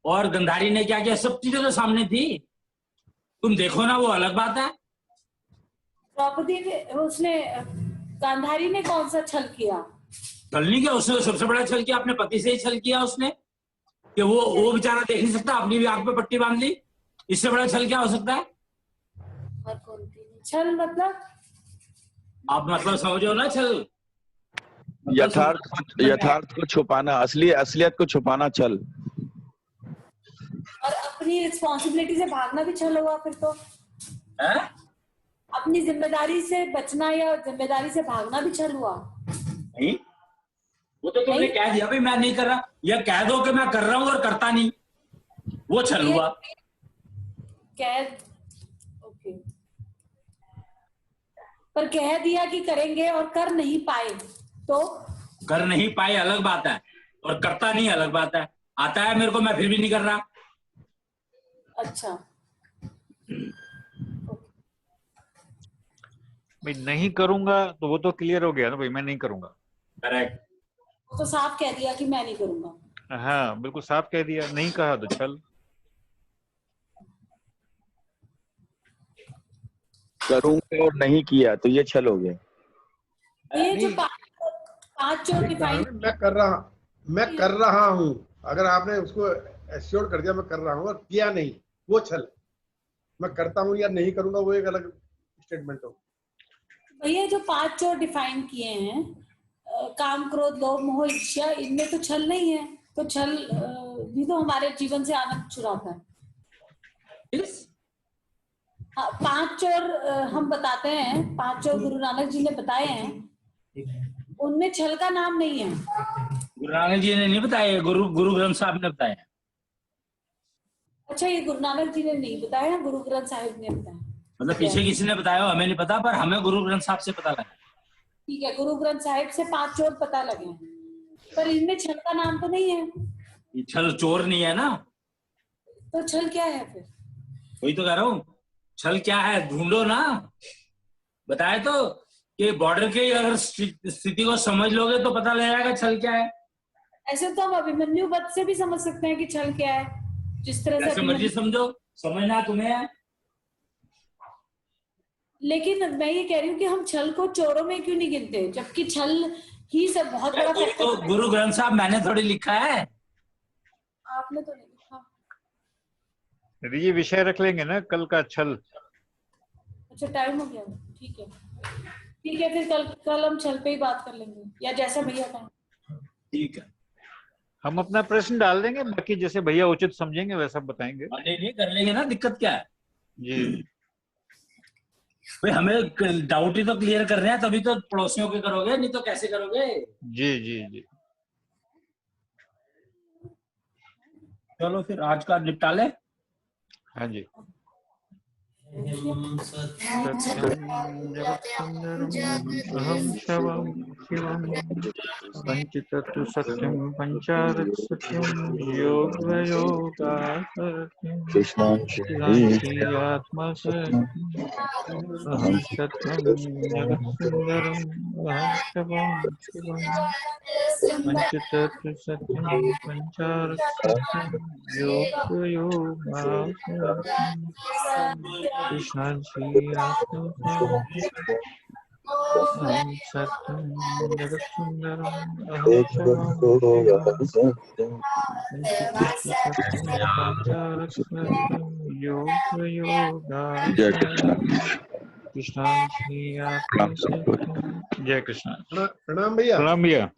S1: और गंधारी ने क्या किया, सब चीजें तो सामने थी। तुम देखो ना, वो अलग बात है।
S2: द्रौपदी ने, उसने, गांधारी ने कौन सा छल किया?
S1: छल नहीं किया उसने, सबसे बड़ा छल किया अपने पति से ही छल किया उसने, कि वो बेचारा देख नहीं सकता, अपनी भी आंख पे पट्टी बांध ली। इससे बड़ा छल क्या हो सकता है?
S5: और कुंती ने
S2: छल मतलब
S1: आप मतलब समझो ना, छल
S4: यथार्थ को छुपाना, असलियत को छुपाना छल।
S2: और अपनी रिस्पॉन्सिबिलिटी से भागना भी छल हुआ फिर तो।
S1: है?
S2: अपनी जिम्मेदारी से बचना या जिम्मेदारी से भागना भी छल हुआ।
S1: नहीं, वो तो तुमने
S2: नहीं।
S1: कह दिया भाई मैं नहीं कर रहा, या कह दो कि मैं कर रहा हूं और करता नहीं, वो छल हुआ।
S2: कैद, ओके, पर कह दिया कि करेंगे और कर नहीं पाए तो?
S1: कर नहीं पाए अलग बात है, और करता नहीं अलग बात है। आता है मेरे को, मैं फिर भी नहीं कर रहा।
S2: अच्छा,
S3: भाई नहीं करूंगा तो वो तो क्लियर हो गया ना भाई, मैं नहीं करूंगा।
S1: करेक्ट।
S2: तो साफ कह दिया कि मैं नहीं करूंगा।
S3: हाँ बिल्कुल साफ कह दिया, नहीं कहा तो छल।
S4: करूंगा और नहीं किया तो ये छल हो गया।
S2: ये जो पांच जो डिफाइन,
S6: मैं कर रहा हूँ, अगर आपने उसको एश्योर कर दिया मैं कर रहा हूँ और किया नहीं, वो छल। मैं करता हूँ या नहीं करूंगा वो एक अलग स्टेटमेंट हो।
S2: भैया जो पांच जो डिफाइन किए हैं, काम, क्रोध, लोभ, मोह, ईर्ष्या, इनमें तो छल नहीं है। तो छल भी तो हमारे जीवन से आनंद चुराता है। हाँ, पांच चोर हम बताते हैं, पांच चोर गुरु नानक जी ने बताए हैं, उनमें छल का नाम नहीं है।
S1: गुरु नानक जी ने नहीं बताया, गुरु ग्रंथ साहब ने बताया।
S2: अच्छा, ये गुरु नानक जी ने नहीं बताया, गुरु ग्रंथ साहिब ने बताया।
S1: मतलब पीछे किसी ने बताया हो हमें नहीं पता, पर हमें गुरु ग्रंथ साहब से पता लगा।
S2: ठीक है, गुरु ग्रंथ साहिब से पांच चोर पता लगे हैं, पर इनमें छल का नाम तो नहीं है।
S1: ये छल चोर नहीं है ना।
S2: तो छल क्या है फिर?
S1: वही तो कह रहा हूँ, छल क्या है ढूंढो ना। बताए तो कि बॉर्डर की अगर स्थिति को समझ लोगे तो पता लग जाएगा छल क्या है।
S2: ऐसे तो हम अभिमन्यु वध से भी समझ सकते हैं कि छल क्या है, जिस तरह से
S1: जैसे मर्जी समझो, समझना तुम्हें है।
S2: लेकिन मैं ये कह रही हूँ कि हम छल को चोरों में क्यों नहीं गिनते, जबकि छल ही सब बहुत बड़ा
S1: तो
S2: फैक्टर।
S1: गुरु ग्रंथ साहब मैंने थोड़ी लिखा है।
S2: आपने तो नहीं लिखा।
S3: ये विषय रख लेंगे ना कल का, छल।
S2: अच्छा, टाइम हो गया, ठीक है, ठीक है, फिर कल हम छल पे ही बात कर लेंगे, या जैसा भैया कहें।
S1: ठीक है,
S3: हम अपना प्रश्न डाल देंगे, बाकी जैसे भैया उचित समझेंगे वैसा बताएंगे।
S1: नहीं कर लेंगे ना, दिक्कत क्या है
S3: जी।
S1: भाई, हमें डाउट ही तो क्लियर कर रहे हैं, तभी तो पड़ोसियों के करोगे, नहीं तो कैसे करोगे।
S3: जी जी जी।
S1: चलो फिर आज का निपटा ले।
S3: हाँ जी।
S5: सत्यं
S3: अहम शवम शिवम पंचतत्व सत्यम पंचारत सत्यम योग योगासरत्यम आत्मा अहम सत्यम जगत सुंदरम अहम शवम शिवम पंचतत्व सत्यम पंचारत सत्यम योग योगासरत्यम कृष्ण श्री आत्मा अहम सत्यम जगत सुंदरम अहम शवम शिवम सत्यम पंचारत सत्यम योग योगासरत्यम कृष्ण श्री आत्मा सत्यम। जय कृष्ण।
S6: प्रणाम भैया।
S3: प्रणाम भैया।